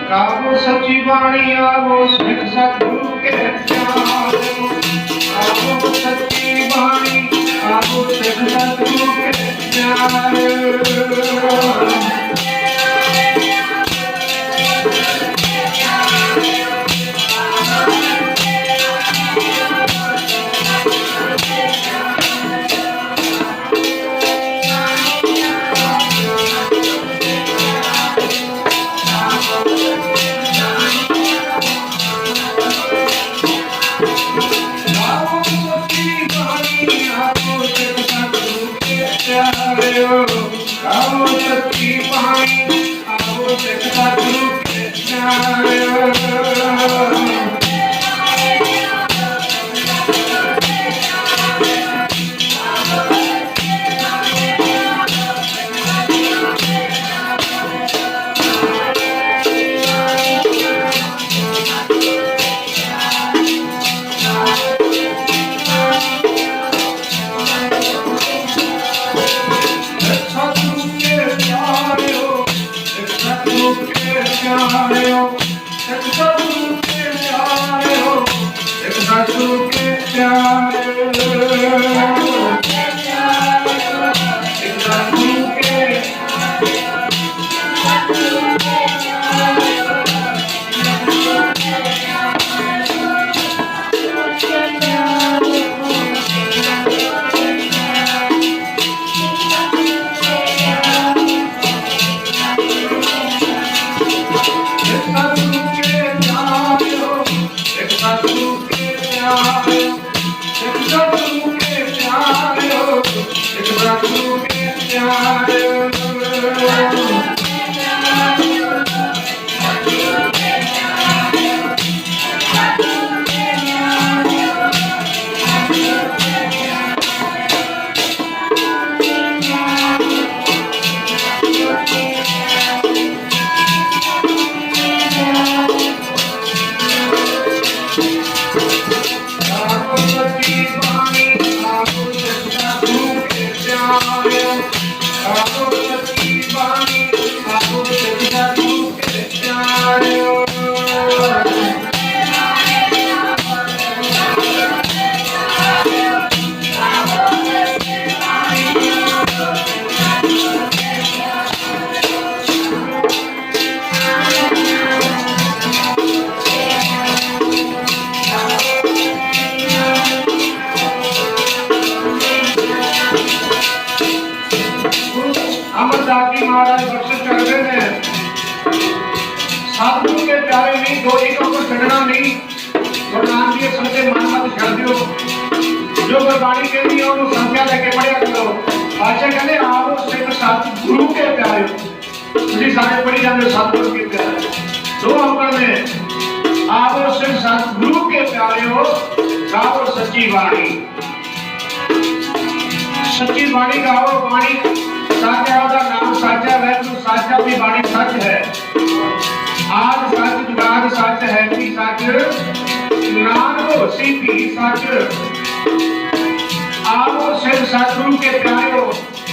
गावो सच्ची वाणी आवो सिख सतगुरु के प्यार। गावो सच्ची वाणी आवो सिख सतगुरु के प्यार। आओ सच्ची वाणी आओ सिख सतगुरु के प्यार। महाराज बख्शिश कर रहे हैं सतगुरु के प्यारे नहीं दो एक को छड़ना नहीं। गुरु नानक जी संते मन मत छड़ दियो जो गुरबाणी कहती है उन्हें संख्या लेके पढ़िया करो। बादशाह कहते आओ सिख सतगुरु के प्यारे तुझी सारे पढ़ी जाते सतगुरु के प्यारे दो अंकल में आओ सिख सतगुरु के प्यारे हो गाओ सच्ची वाणी। सच्ची वाणी गाओ वाणी साचा का नाम साचा है तो साचा भी वाणी सच है। आज सच जुगाद सच है कि सच नानो सीधी सच। आओ सिख सतगुरु के प्यारे हो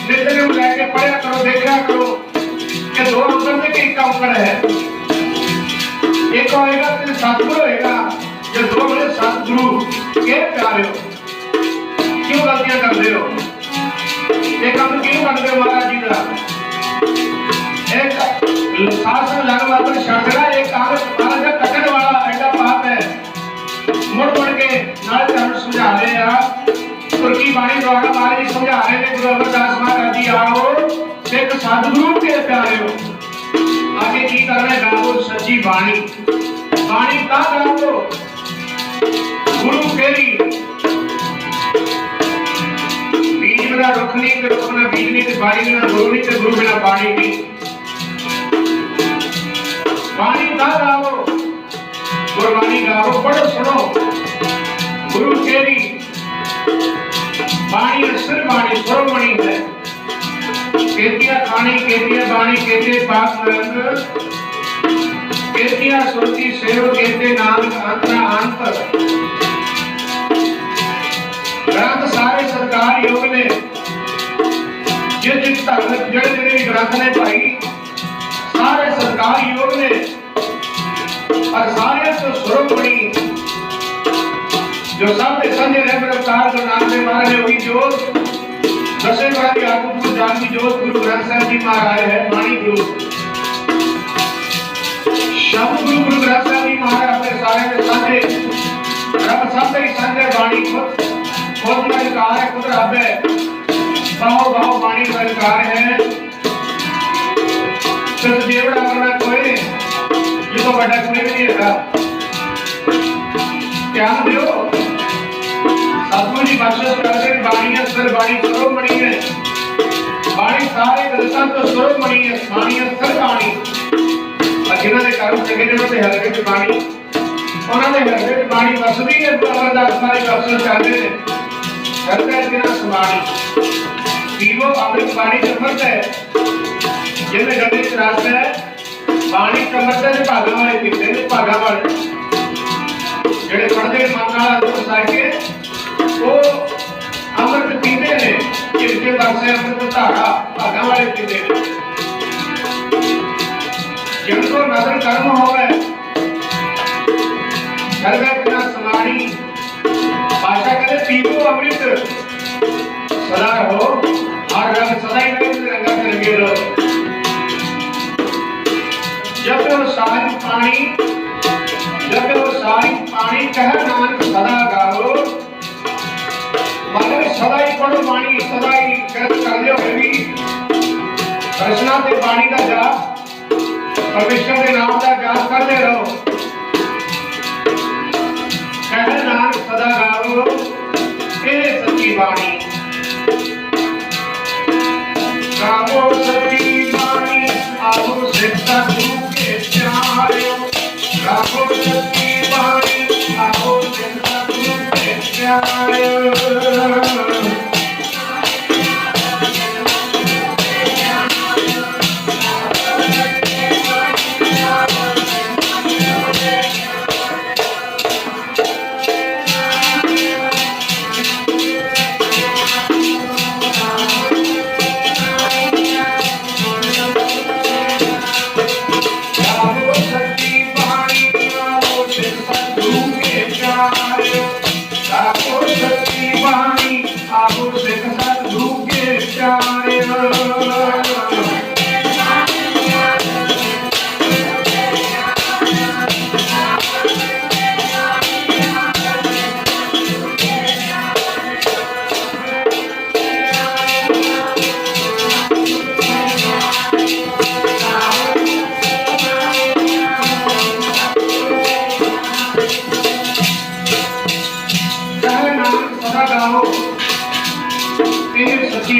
नित्य लेके पढ़िया करो देखा करो कि दो अंकर में एक अंकर है। एक होएगा तो सतगुरु होएगा जो दो बड़े सतगुरु के प्यारे हो। क्यों गलतियां करते हो एक काम क्यों करते हो महाराज जी का एक शासन लग मात्र शर्तरा एक कागज महाराज का कटन वाला ऐसा पाप है। मुड़ मुड़ के नाल धर्म समझा रहे आप तुर्की वाणी द्वारा महाराज जी समझा रहे थे गुरु अमरदास महाराज जी आओ सिख सतगुरु के प्यारे हो। आगे की कर रहे गाओ सच्ची वाणी। वाणी का गाओ गुरु केरी बीज बिना रुख नहीं तो रुख ना बीज नहीं तो वाणी बिना गुरु नहीं तो गुरु बिना वाणी नहीं। वाणी का गाओ गुरबाणी गाओ पढ़ो सुनो गुरु केरी वाणी असर वाणी सर्वमणि है। केतिया खानी केतिया वाणी केते पाप रंग केतिया सोची सेव केते नाम अंतरा अंतर। ग्रंथ सारे सरकार योग ने जिस धर्म जड़े ग्रंथ ने भाई सारे सरकार योग ने और सारे तो शिरोमणि जो सबसे संजय रह अवतार गुरु नानक देव महाराज ने वही जोत दसे वाली आत्म जान की जोत गुरु ग्रंथ साहिब जी महाराज है वाणी गुरु शब्द गुरु गुरु ग्रंथ साहिब जी महाराज अपने सारे में संजय रब सबसे ही संजय वाणी खुद खुद का अधिकार है खुद रब है बाहो बाहो वाणी का अधिकार है तो जेवड़ा करना कोई ये तो बड़ा कोई भी नहीं है ध्यान दियो सतगुरु जी बख्शिश करते वाणी अक्षर वाणी शिरोमणि है वाणी सारे ग्रंथां तो शिरोमणि है वाणी अक्षर वाणी जिन्हां दे कर्म चंगे ने उन्हां दे हृदय विच वाणी उन्हां दे हृदय विच वाणी वसदी है अमरदास महाराज बख्शिश करते हैं हृदय जिन्हां समाणी पीवो अमृत वाणी अमृत है जिन्हें गले च रस है वाणी अमृत है भागां वाले पीते ने भागां वाले जेड़े पढ़दे मन नाल अंदर वसा के वो अमृत पीते ने जिनके बरसे अमृत धारा भागां वाले पीते ने जिनको नजर कर्म होवे घर में बिना समाणी भाषा कहते पीवो अमृत सदा रहो और रंग सदा ही रंगा से रंगे रहो जब वो सारी पानी कह नानक सदा गाओ मतलब सदा ही पढ़ो वाणी सदा ही कर दियो भी रचना ते वाणी का जाप परमेश्वर के नाम का जाप करते रहो कह नानक सदा गाओ ये सच्ची वाणी गाओ सच्ची वाणी आओ सिद्धा गुरु के प्यारे गाओ सच्ची वाणी आओ सिद्धा गुरु के प्यारे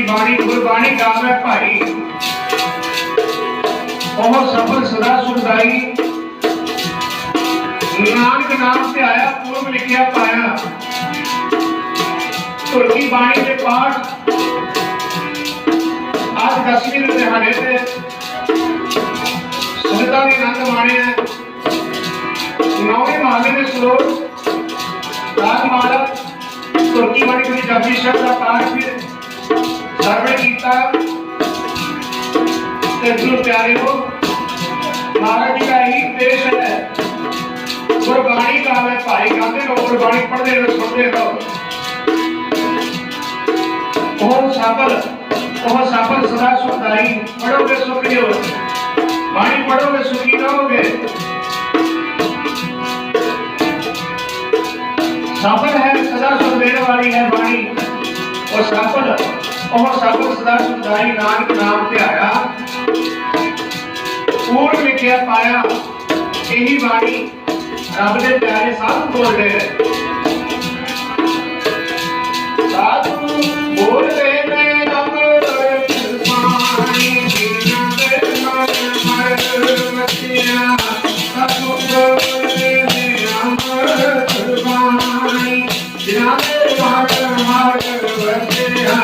वाणी गुरबाणी गावे भाई बहुत सफल सदा सुखदाई नानक नाम से आया पूर्व लिखिया पाया तुर्की वाणी के पाठ आज 10वीं दिहाड़े से सुनता भी आनंद माने 9वें महले में श्लोक रागमाला तुर्की वाणी की जपजी शब्द का पाठ भी सर्वे गीता गुरु प्यारे हो महाराज जी का ही देश है गुरबाणी का है भाई गाते रहो गुरबाणी पढ़ते रहो सुनते रहो बहुत सफल सदा सुखदाई पढ़ोगे सुखी हो वाणी पढ़ोगे सुखी रहोगे सफल है सदा सुख देने वाली है वाणी और सफल सदा सुखदाई नानक नाम से आया पूर्व लिखिया पाया यही वाणी रब दे प्यारे साधु बोल रहे साधु बोल रहे मैं रब वाणी बिना दे मर मतिया साधु बोल रहे अमर वाणी बिना दे मर मतिया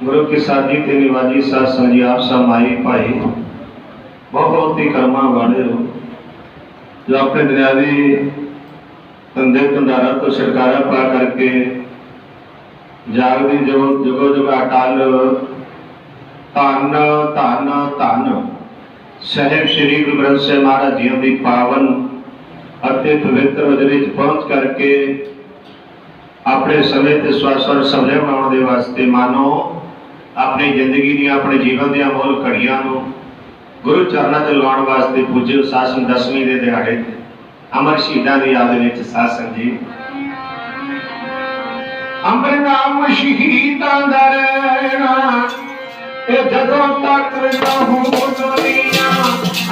गुरु की साधी ते निवाजी साध संगी आप सब माई भाई बहुत ही कर्मा वाले हो जो अपने दुनियावी धंधे धंधारा तो छुटकारा पा करके जागदी जो जुगो जुगा अटल धन धन धन साहिब श्री गुरु ग्रंथ साहिब महाराज जी की पावन अति पवित्र वजरी पहुंच करके अपने समय ते स्वास्थ्य सफल बनाने वास्ते मानो अपनी जिंदगी दी अपने जीवन दी अमोल घड़ियां नूं गुरु चरणों च लाउण वास्ते पूज्य शासन दसवीं के दिहाड़े अमर शहीदां दी याद विच साध संगत जी अमर नाम शहीदां दा रहना ए जदों तक रहूं दुनिया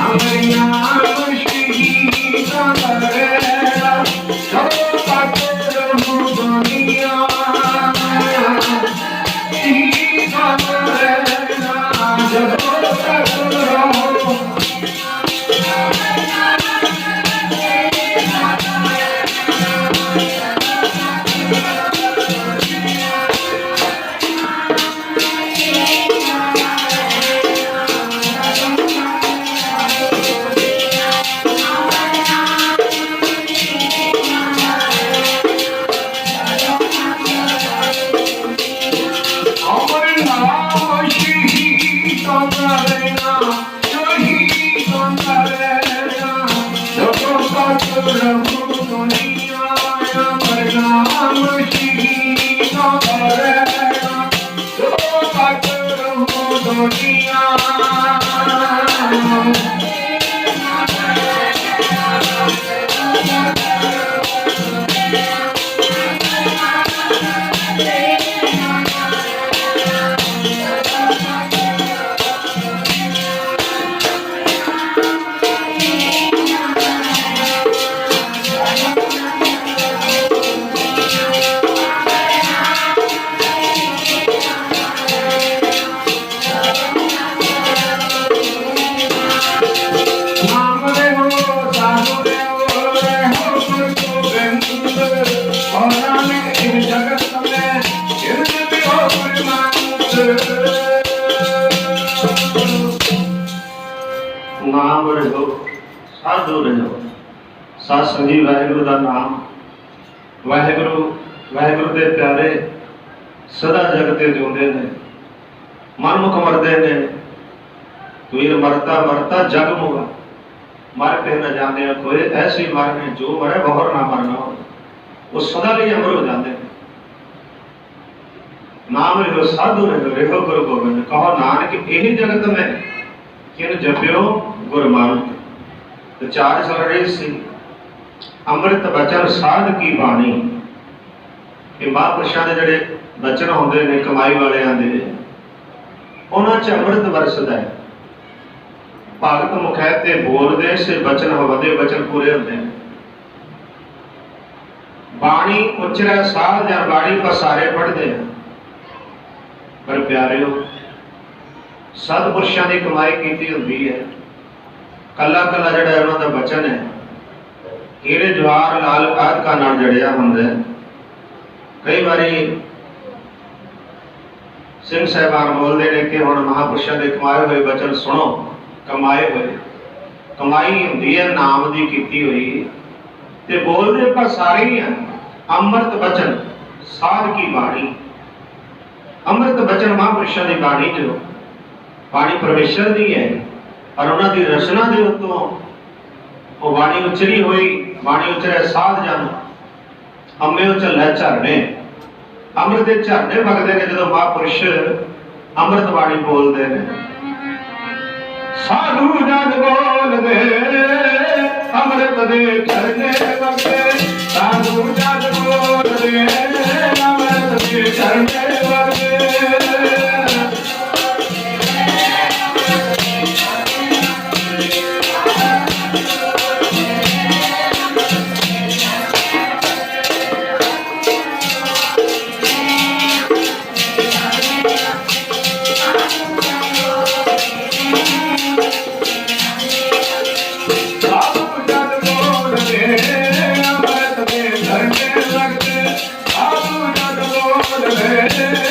अमर नाम शहीदां दा रहना जदों तक रहूं दुनिया शहीदां दा रहना जदों तक रहूं नाम रहो साधु रहो साध संगी वाहिगुरु का नाम वाहिगुरु वाहिगुरु के प्यारे सदा जगते जिंदे ने मनमुख मरते ने वीर मरता मरता जग मुगा मर के न जाने कोई ऐसी मरने जो मरे बहुर ना मरना हो वो सदा लिए अमर हो जाते हैं नाम रहो साधु रहो गुरु गोबिंद कहो नानक यही जगत में किन जपियो गुरु मानक तो चार चल रही सी अमृत बचन साध की बाणी ये महापुरुषों के जोड़े बचन होंगे ने कमाई वाले आते उन्होंने च अमृत वरसदा है भगत मुखैते बोलते से बचन वधे बचन पूरे होते हैं बाणी उचरा साध या बाणी पसारे पढ़ते हैं पर प्यारे हो सतपुरुषों की कमाई की होती है कला कला जड़ा उन्होंने बचन है हीरे जवाहर लाल आदका नाल जड़िया होंगे कई बारी सिंह साहबान बोलते हैं कि हम महापुरुषों के कमाए हुए बचन सुनो कमाए हुए कमाई होंगी है नाम की की हुई ते बोलते पर सारे ही हैं अमृत बचन साध की बाणी अमृत बचन महापुरुषों की बाणी जो बाणी परमेश्वर की है और उन्होंने रचना के उत्तों वो बाणी उचरी हुई बाणी उचरे साध जन अम्मे झले झरने अमृत के झरने वगते हैं जो महापुरुष अमृत बाणी बोलते हैं साधु जन बोलते अमृत दे झरने वगते साधु जन बोलते अमृत दे झरने वगते अमृत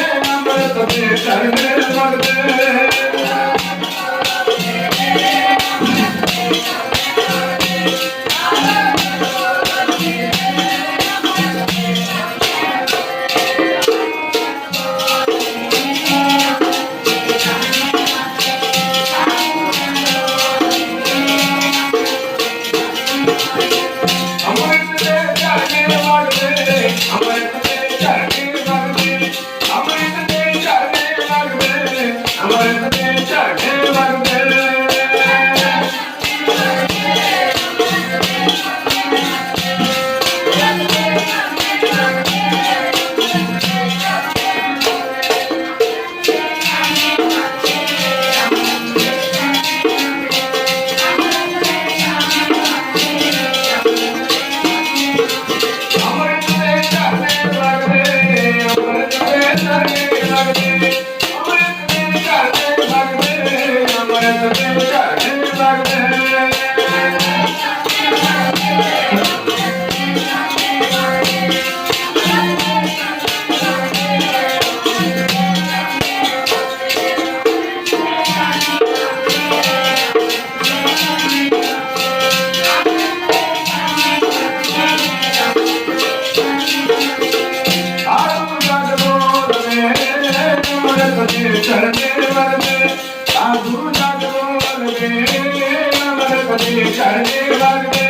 अमृत दे चढ़ने लगे।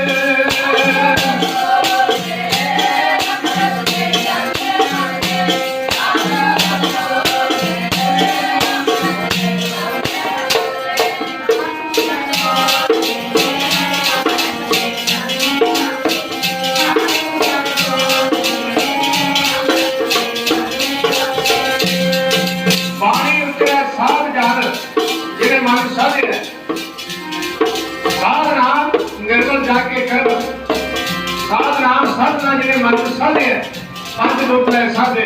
जाके कर साध नाम साधना जिन्हें मन साधे पंज लोग है साधे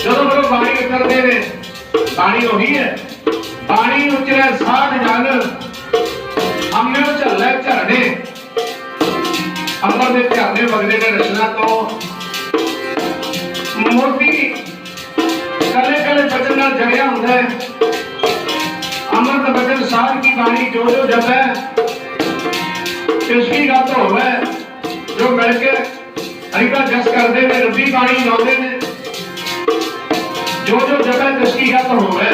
जो बड़ो बाणी उतरते ने बाणी वही है बाणी उचरे साध जन हमने झल्ले झरने अंबर के झरने वगदे ने रचना तो मोती कले कले बचन नाल जड़िया होंदा है। अमृत बचन साध की बाणी जो जो जप है उसकी गल तो होवे जो मिलके हरिका जस करते हैं रब्बी बाणी लाते हैं जो जो जगह उसकी गल तो होवे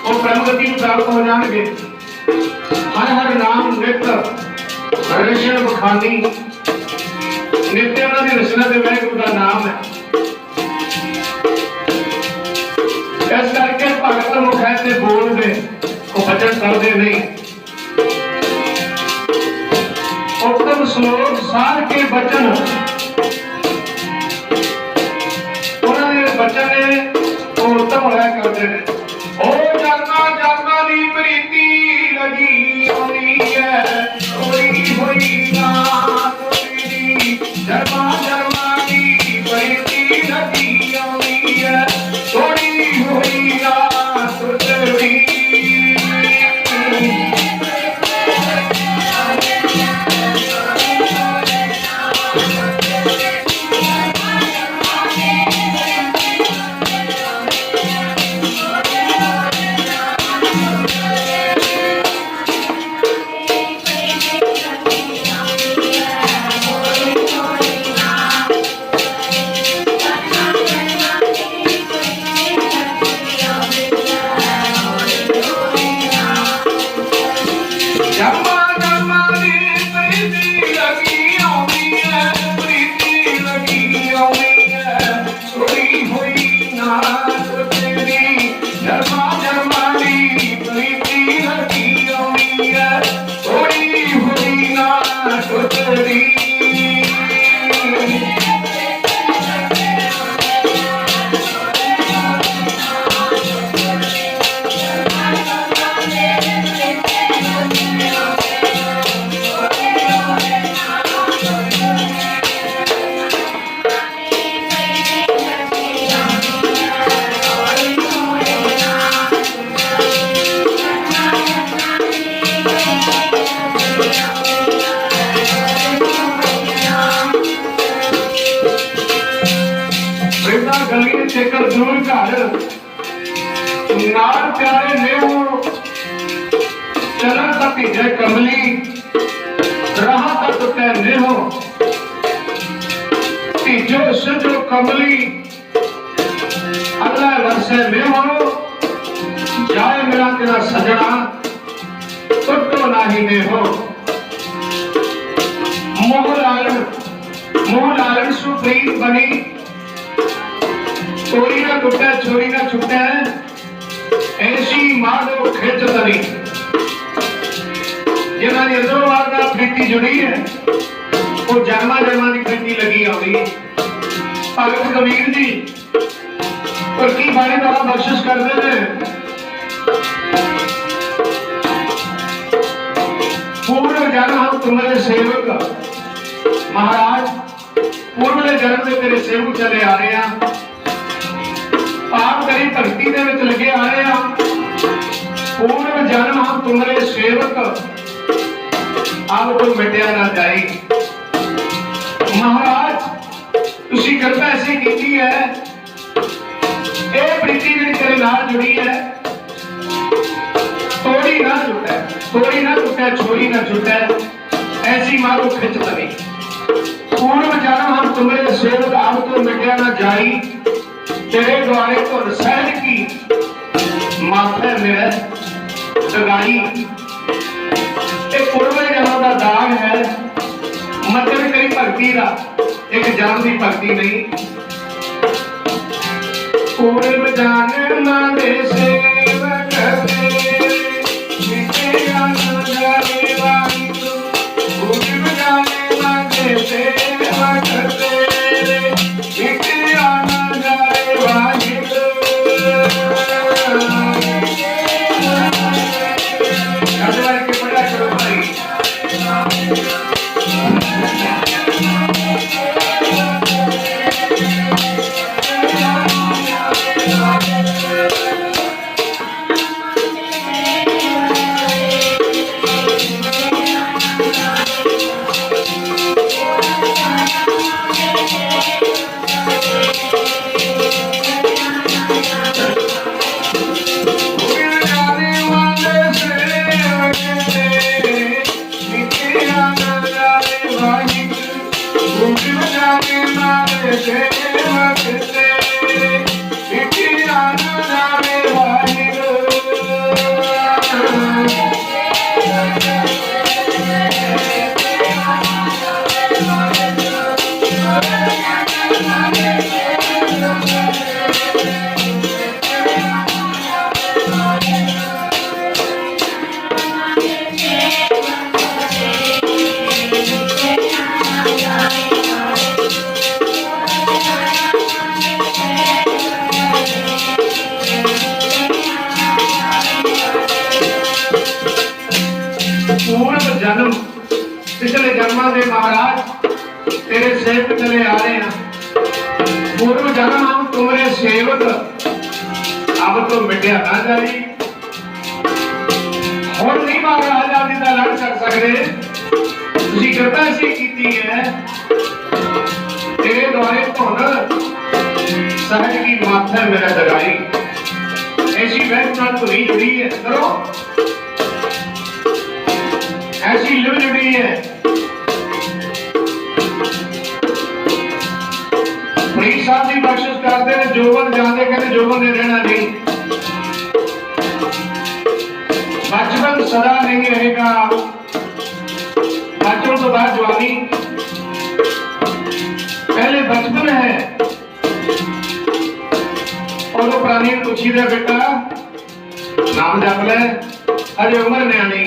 वो ब्रह्मगति को प्राप्त हो जाएंगे। हर हर नाम नित्य रचन बखानी नित्य उन्होंने रचना के वाहिगुरू का नाम है। इस करके भगत मुख ऐसे बोलते वो बचन करते नहीं। उत्तम श्लोक सार के बचन उन्होंने बचन ने उत्तम होया करते हैं। ओ जन्मा जन्मा दी प्रीति लगी होनी है कोई होई ना कोई जन्मा जन्मा दी प्रीति लगी होनी है कोई होई ना तुझरी। चेकर जरूर घर नाल प्यारे ने वो चलन का भीजे कमली राह का टुटे ने हो भीजो सजो कमली अल्लाह वर्षे में हो जाए मेरा तेरा सजना टुटो नाही में हो। मोह लालन सुप्रीत बनी चोरी ना टूटा चोरी ना छुटा ऐसी मानो खिंच तरी जिन्होंने अजोवार का प्रीति जुड़ी है वो जन्मा जन्मा की प्रीति लगी आती। भगत कबीर जी और की बाणी द्वारा बख्शिश करते हैं। पूर्व जन्म हम तुम्हारे सेवक महाराज पूर्वले जन्म में तेरे सेवक चले आ रहे हैं आप तेरी भक्ति दे विच लगे आ रहे हैं। पूर्व जन्म हम तुम्हारे सेवक अब तो मिटिया ना जाए। महाराज तुसी कृपा ऐसी की है ये प्रीति जी तेरे नाल जुड़ी है तोड़ी ना टूटे छोड़ी ना छुटे ऐसी मारो खिंच तरी। पूर्व जन्म हम तुम्हारे सेवक अब तो मिटिया ना जाई तेरे द्वारे तो सहज की माथे मेरे दगाई पूर्व जन्म का दाग है, मतलब कई भक्ति का एक जन्म की भक्ति नहीं। पूर्व जन्म दे सेवक पूर्व जन्म दे सेवक पूर्व जन्म पिछले जन्मा दे महाराज तेरे सेवक चले आ रहे हैं। पूर्व जन्म हम तुम्हारे सेवक अब तो मिटिया ना जाई, और नहीं महाराज आदि का लड़ कर सकते। तुसी कृपा ऐसी कीती है, तेरे द्वारे धुन सहज की माथा मेरा दगाई, ऐसी वैस नाल धुनी जुड़ी है करो, ऐसी लिव जुड़ी है। फरीद साहब की बख्शिश करते हैं, जोबन जाते कहते जोबन ने रहना नहीं, बचपन सदा नहीं रहेगा, बचपन तो बाद जवानी, पहले बचपन है। और वो प्राणी ने पूछी दे बेटा नाम जप ले, अरे उम्र न्याणी,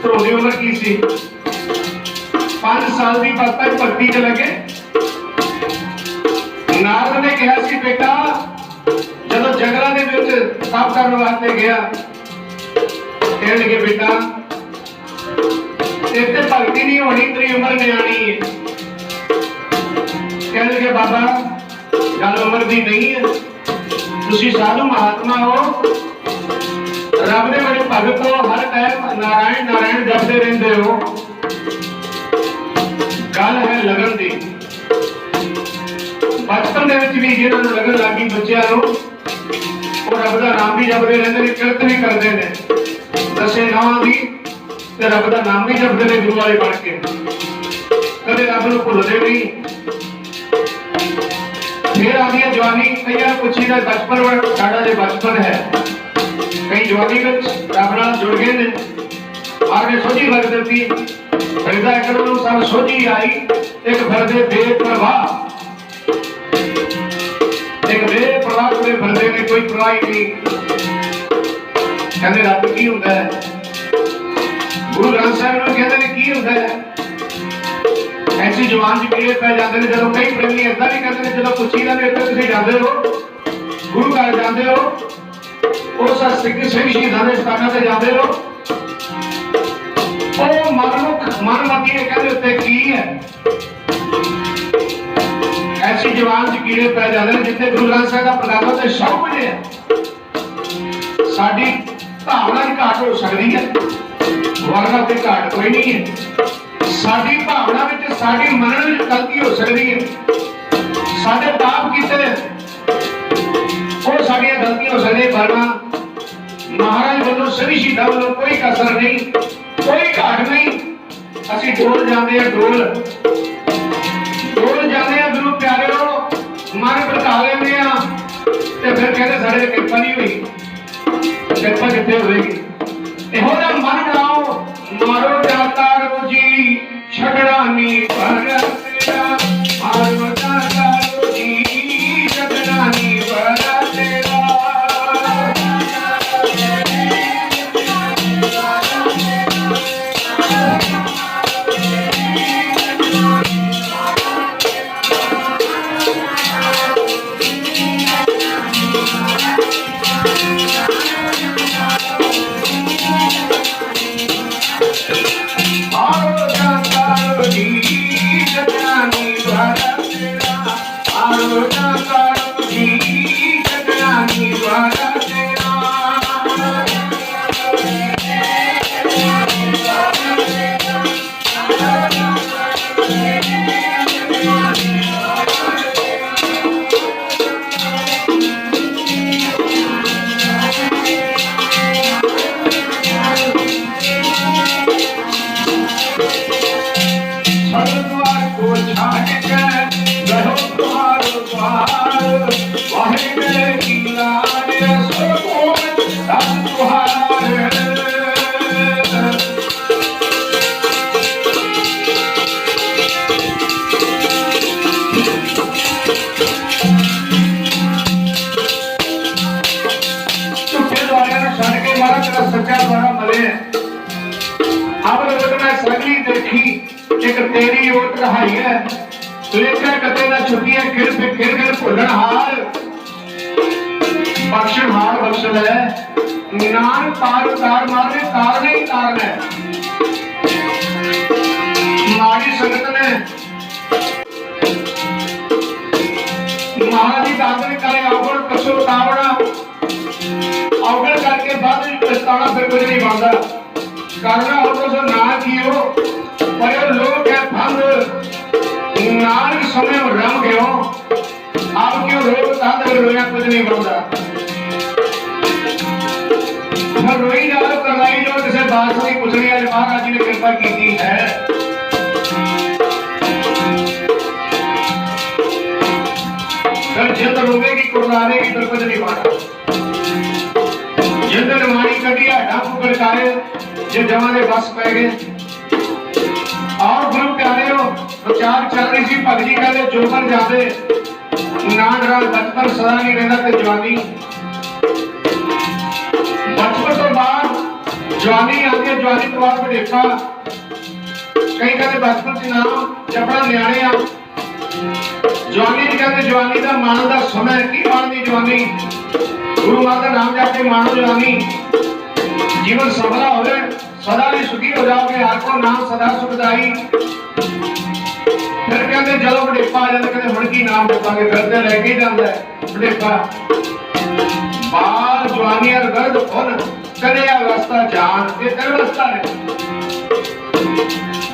तो उम्र की सी 5 साल की पापा भक्ति च लगे। नारद ने कहा सी बेटा जब जंगलों के विच तप करने वास्ते गया, कह लगे बेटा इतने भक्ति नहीं होनी, तेरी उम्र न्याणी है। कह लगे बाबा गल उम्र की नहीं है, तुसी साधु महात्मा हो, रब ने बड़े भगत हो, हर टाइम नारायण नारायण जपते रहते हो, गल है लगन दी। बचपन के भी जिन्होंने लगन लगी बच्चों को, वो रब का नाम भी जपते रहते हैं, किरत भी करते हैं, दसे नावां दी ते रब का नाम भी जपते हैं गुरु वाले बन के, कदे रब नूं भुलदे नहीं। फिर आती है जवानी, कई पूछी था बचपन साडा जो बचपन है, कई जवानी में रब नाल जुड़ गए ने, आगे सोझी लग दी, फिरदा एक सब सोझी आई, एक फिरदे बेपरवाह, एक बेपरवाह कोई फिरदे ने, कोई परवाह नहीं। कहते रब की हुंदा है, गुरु ग्रंथ साहिब नूं कहते ने की हुंदा है। ऐसी जवान च कीड़े पै जाते हैं, जब कई प्रेमी ऐसा भी करते हैं, जब पूछी जाते हैं तुम जाते हो गुरु घर जाते हो, उस सिख शहीदां दे स्थानां ते जाते हो, मनमती ने कहते उत्ते की है। ऐसी जवान च कीड़े पै जाते हैं जिथे गुरु ग्रंथ साहिब का प्रकाश ते सब कुछ है। साडी भावना की घाट हो सकती है, वरना ते घाट कोई नहीं है। साडी भावना विच साडी मनन विच गलती हो सकती है, साडे पाप कीते वो साडियां गलतियां हो सकदी, वरना महाराज वालों सभी शहीदां वालों कोई कसर नहीं, कोई घाट नहीं। असीं डोल जाते हैं, डोल जाते हैं गुरु प्यारे मन भड़का लेंगे, फिर कहते साढ़े कृपा नहीं हुई। ਕਿਰਪਾ ਕਿੱਥੇ ਹੋਵੇਗੀ। ਇਹੋ ਜਿਹਾ ਮਨ ਬਣਾਓ, ਮਾਰੋ ਜਾਂਦਾ ਰੋਜੀ ਛੱਡਣਾ ਨਹੀਂ ਪਰ ਤੇਰਾ, ਮਾਰੋ ਜਾਂਦਾ ਰੋਜੀ ਛੱਡਣਾ ਨਹੀਂ ਪਰ ਤੇਰਾ। सच्चा द्वारा मरे अब लोग मैं सगली देखी एक तेरी ओट रहाई है लेकर कते ना छुट्टी है खिर भुलन हार बख्शन हार बख्शन है नान तार मारने तार नहीं तार है माड़ी संगत ने महाराज जी दादर करे अवगुण कछो तावड़ा अवगुण करके बाद पछताना फिर कुछ नहीं बनता करना हो तो ना कियो पर लोग है भंग नानक समय रम गयो आप क्यों रोग तांदर रोया कुछ नहीं बनता मैं रोई जा करवाई जो किसी बात नहीं कुछ नहीं आज महाराज जी ने कृपा की है फिर जिंद रोवेगी कुर्बानेगी फिर कुछ नहीं बनता जिंद निमानी कटिया ढांप करकारे जो जमाने बस पै गए और गुरु प्यारे हो प्रचार चल रही सी भगत जी कहते जो पर जाते ना डरा बचपन सदा नहीं रहता ते जवानी बचपन तो बाद जवानी आती है जवानी तो बाद बुढ़ेपा कई कहते बचपन से नाम जबड़ा न्याणे आ जवानी कहते जवानी का मानव का समय की माननी जवानी गुरु माता नाम जाके मानो जवानी जीवन सफला हो सदा ही सुखी हो जाओगे हर को नाम सदा सुखदाई फिर कहते चलो बुढ़ेपा आ जाता कहते हुण की नाम जपांगे फिरते रह के जाता है बुढ़ेपा बाल जवानी और गर्द फुन कदे अवस्था जान ये तीन अवस्था है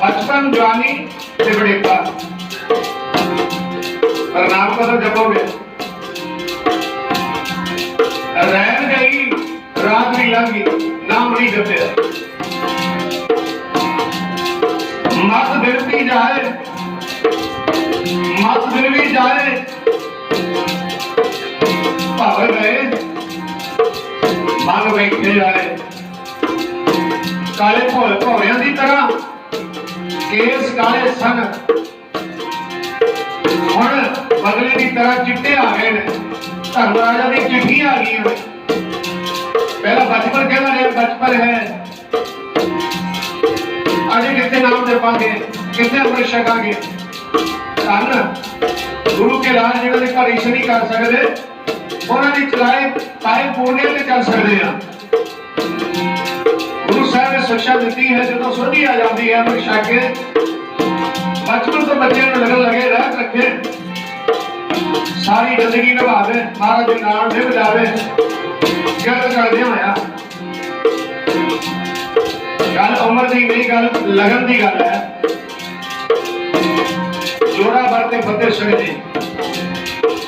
बचपन जवानी ते बुढ़ेपा पर नाम को तो जपोगे रह गई रात भी लग गई नाम नहीं जपे मत बिरती जाए मत बिरवी जाए भाव गए मन बैठे जाए काले भोल भौरिया की तरह केस काले सन हुण बगले की तरह चिट्टे आ गए ने धर्मराजा की चिट्ठी आ गई पहला बचपन कहना रहे बचपन है अजे कितने नाम जपांगे कितने अमृत छकांगे धन गुरु के राज जिन्होंने घर इश नहीं कर सकते उन्होंने चलाए पाए पूर्णे ते चल सकते हैं गुरु साहब ने शिक्षा दी है जो सोधी आ जाती है अमृत छक के बचपन तो बच्चे लगन लगे रह रखे सारी जिंदगी निभावे महाराज जी नाम निभ जावे गल करदे होया गल उम्र दी नहीं गल लगन दी गल है जोड़ा बरते फतेह सकदे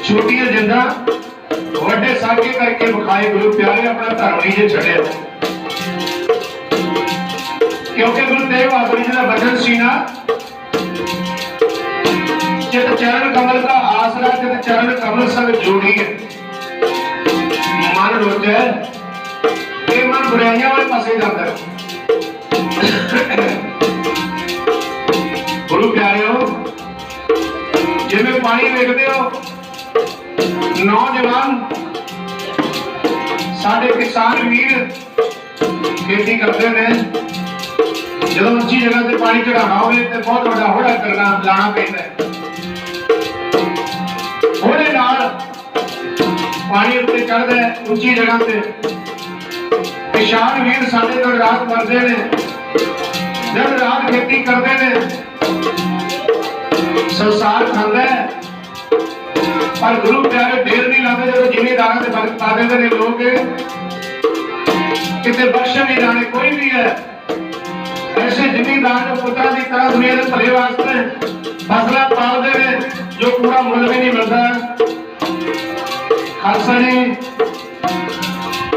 छोटियां जिंदा वड्डे साके करके विखाए गुरु प्यारे अपना धर्म नहीं जे छड़े क्योंकि गुरु तेग बहादुर जी का वचन सी ना चित चरण कमल का आसरा चित चरण कमल संग जोड़ी है मन रोचे बुराइयां वाले पासे जाता है। गुरु प्यारिओ, जिवें पानी वेखदे हो, नौजवान साडे किसान वीर खेती करते हैं। जो उच्ची जगह से पानी चढ़ाना हो तो बहुत बड़ा होड़ा करना लाना पैंदा है। होड़े नाल पानी उत्ते चढ़दा है उच्ची जगह से। किसान वीर साडे दिन रात मरदे ने, दिन रात खेती करते हैं, संसार खांदा है। पर गुरु प्यारे देर नहीं लाते जो जिमीदारां दे वक्त पा देंदे ने लोग किते बख्शे नहीं जाने कोई भी है। ऐसे जिमीदार जो पुत्रा की तरह दुनिया के भले वास्ते फसलां पालदे ने जो पूरा मुल भी नहीं मिलता। खालसा जी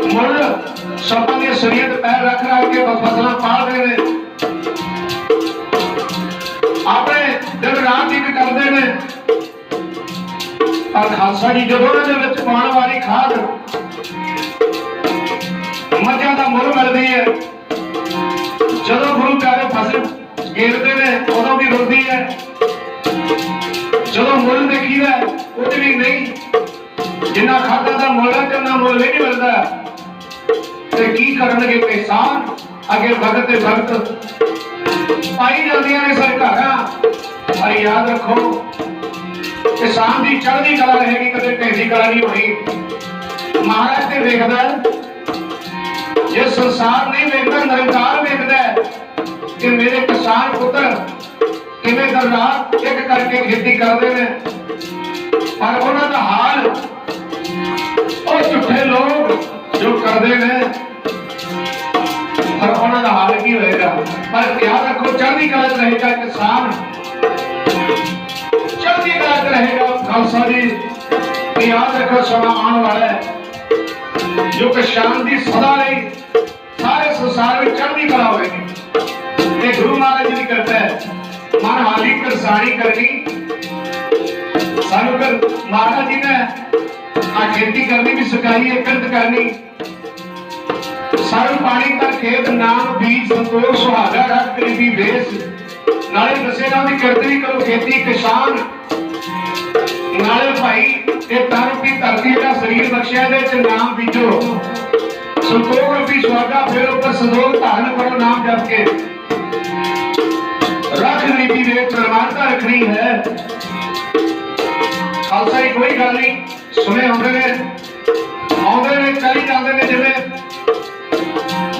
मुल सपां दी शरीयत पैर रख के फसलां पालदे ने, अपने दिन रात ही करते हैं। पर खालसा जी जो पाने वाली खाद मझां दा मुल मिलती है, जो गुरु प्यारे फसल गेरते हैं उदों भी रुलती है, जो मुल देखीदा उस भी नहीं। जिन्ना खादा का मुल है उन्ना मुल भी नहीं मिलता। तो की करनगे किसान अगे वक्त वक्त पाई जांदियां ने सरकारां। पर याद रखो किसान की चढ़दी कला रहेगी, कदे ढेरी कला नहीं होनी। महाराज ते वेखदा ये संसार नहीं वेखदा, निरंकार वेखदा है कि मेरे किसान पुत्र किवें दिन रात एक करके खेती करते हैं। पर उन्हां दा हाल ओ झूठे लोग जो करते हैं, पर उन्हां दा हाल की होएगा। पर याद रखो चढ़दी कला च रहेगा किसान, चढ़दी कला च रहेगा खालसा जी। याद रखो समा आने वाला है जो किसान की सदा रही सारे संसार में चढ़दी कला होगी। गुरु महाराज जी करता है मन हाली करसानी करनी। सानू कर महाराज जी ने आ खेती करनी भी सिखाई है, किरत करनी। सारू पानी का खेत नाम बीज संतोष सुहागा रख गरीबी बेस। नाले दसे ना भी किरत भी करो खेती किसान। नाले भाई ये तन की धरती का शरीर बख्शिया दे च नाम बीजो। संतोख रूपी सुहागा फिर ऊपर संदोख धारण करो नाम जप के। रख नीति वे प्रमाणता रखनी है। खालसा जी कोई गल नहीं सुने आते ने चली जाते ने, जिवें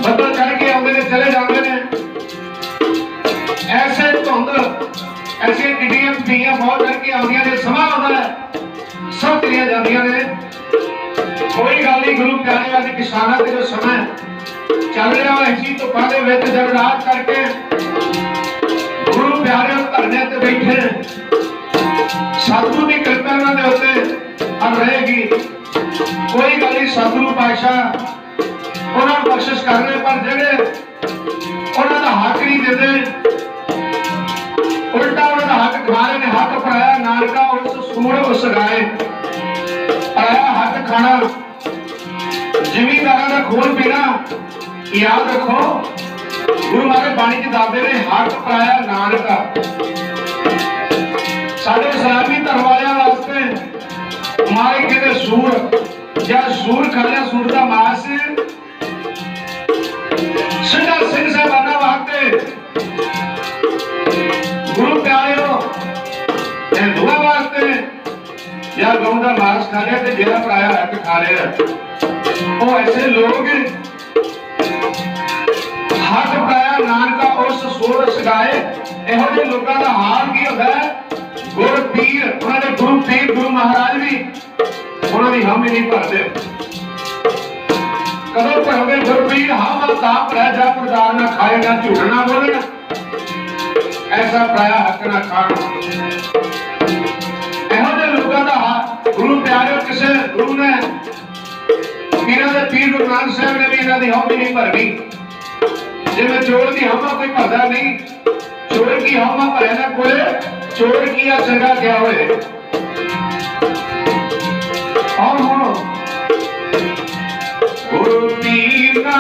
बदल चढ़ के आते ने चले जाते ने। ऐसे धुंध ऐसे टिड्डियां पीयां बहुत करके आउंदियां ने, समा आउंदा है सब चलियां जांदियां ने। कोई गल नहीं गुरु प्यारे अज किसानां ते जो समय चल रहा ऐसी धुप्पां दे विच दिन रात करके गुरु प्यारे धरने ते बैठे सतगुरु की कृपा उन्हां दे उत्ते अब रहेगी। कोई गल नहीं सतगुरु पातशाह उन्हां नूं बख्शिश करने, पर जेड़े उन्हां दा हक नहीं देते उल्टा उन्हां दा हक खा रहे ने। हक पराया नानका उस सूर उस गाए। पराया हक खाना जिमीदारां दा खून पीना। याद रखो गुरु महाराज बाणी च दसदे ने हक पराया नानका। साडे इस्लामी धर्म वालियां वास्ते मारे किते सूर या सूर खाया सूर दा मांस सिद्धा सिंह साहबाना वास्ते गुरु प्यारे हिंदुओं वास्ते या गऊ का मांस खा लिया तो जेड़ा पराया हक खा लिया। वो ऐसे लोग हक पराया नानका उस सूर सगाए। इहो जिहे लोगों का हाल की होता है। गुर पीर उन्होंने गुरु पीर गुरु महाराज भी उन्होंने हम ही नहीं भरते। कदों भरोगे गुरु पीर हम ताप रह जा प्रदार ना खाए ना झूठ ना बोले ऐसा पराया हक ना खाण। लोगों का गुरु प्यारे किसी गुरु ने पीर के पीर गुरु नानक साहब ने भी इन्हों की हम नहीं भरनी। जिवें चोर की हमा कोई भरदा नहीं, चोर की हमा भरे ना कोई चोर की या चंगा क्या होए। गुरु पीर ना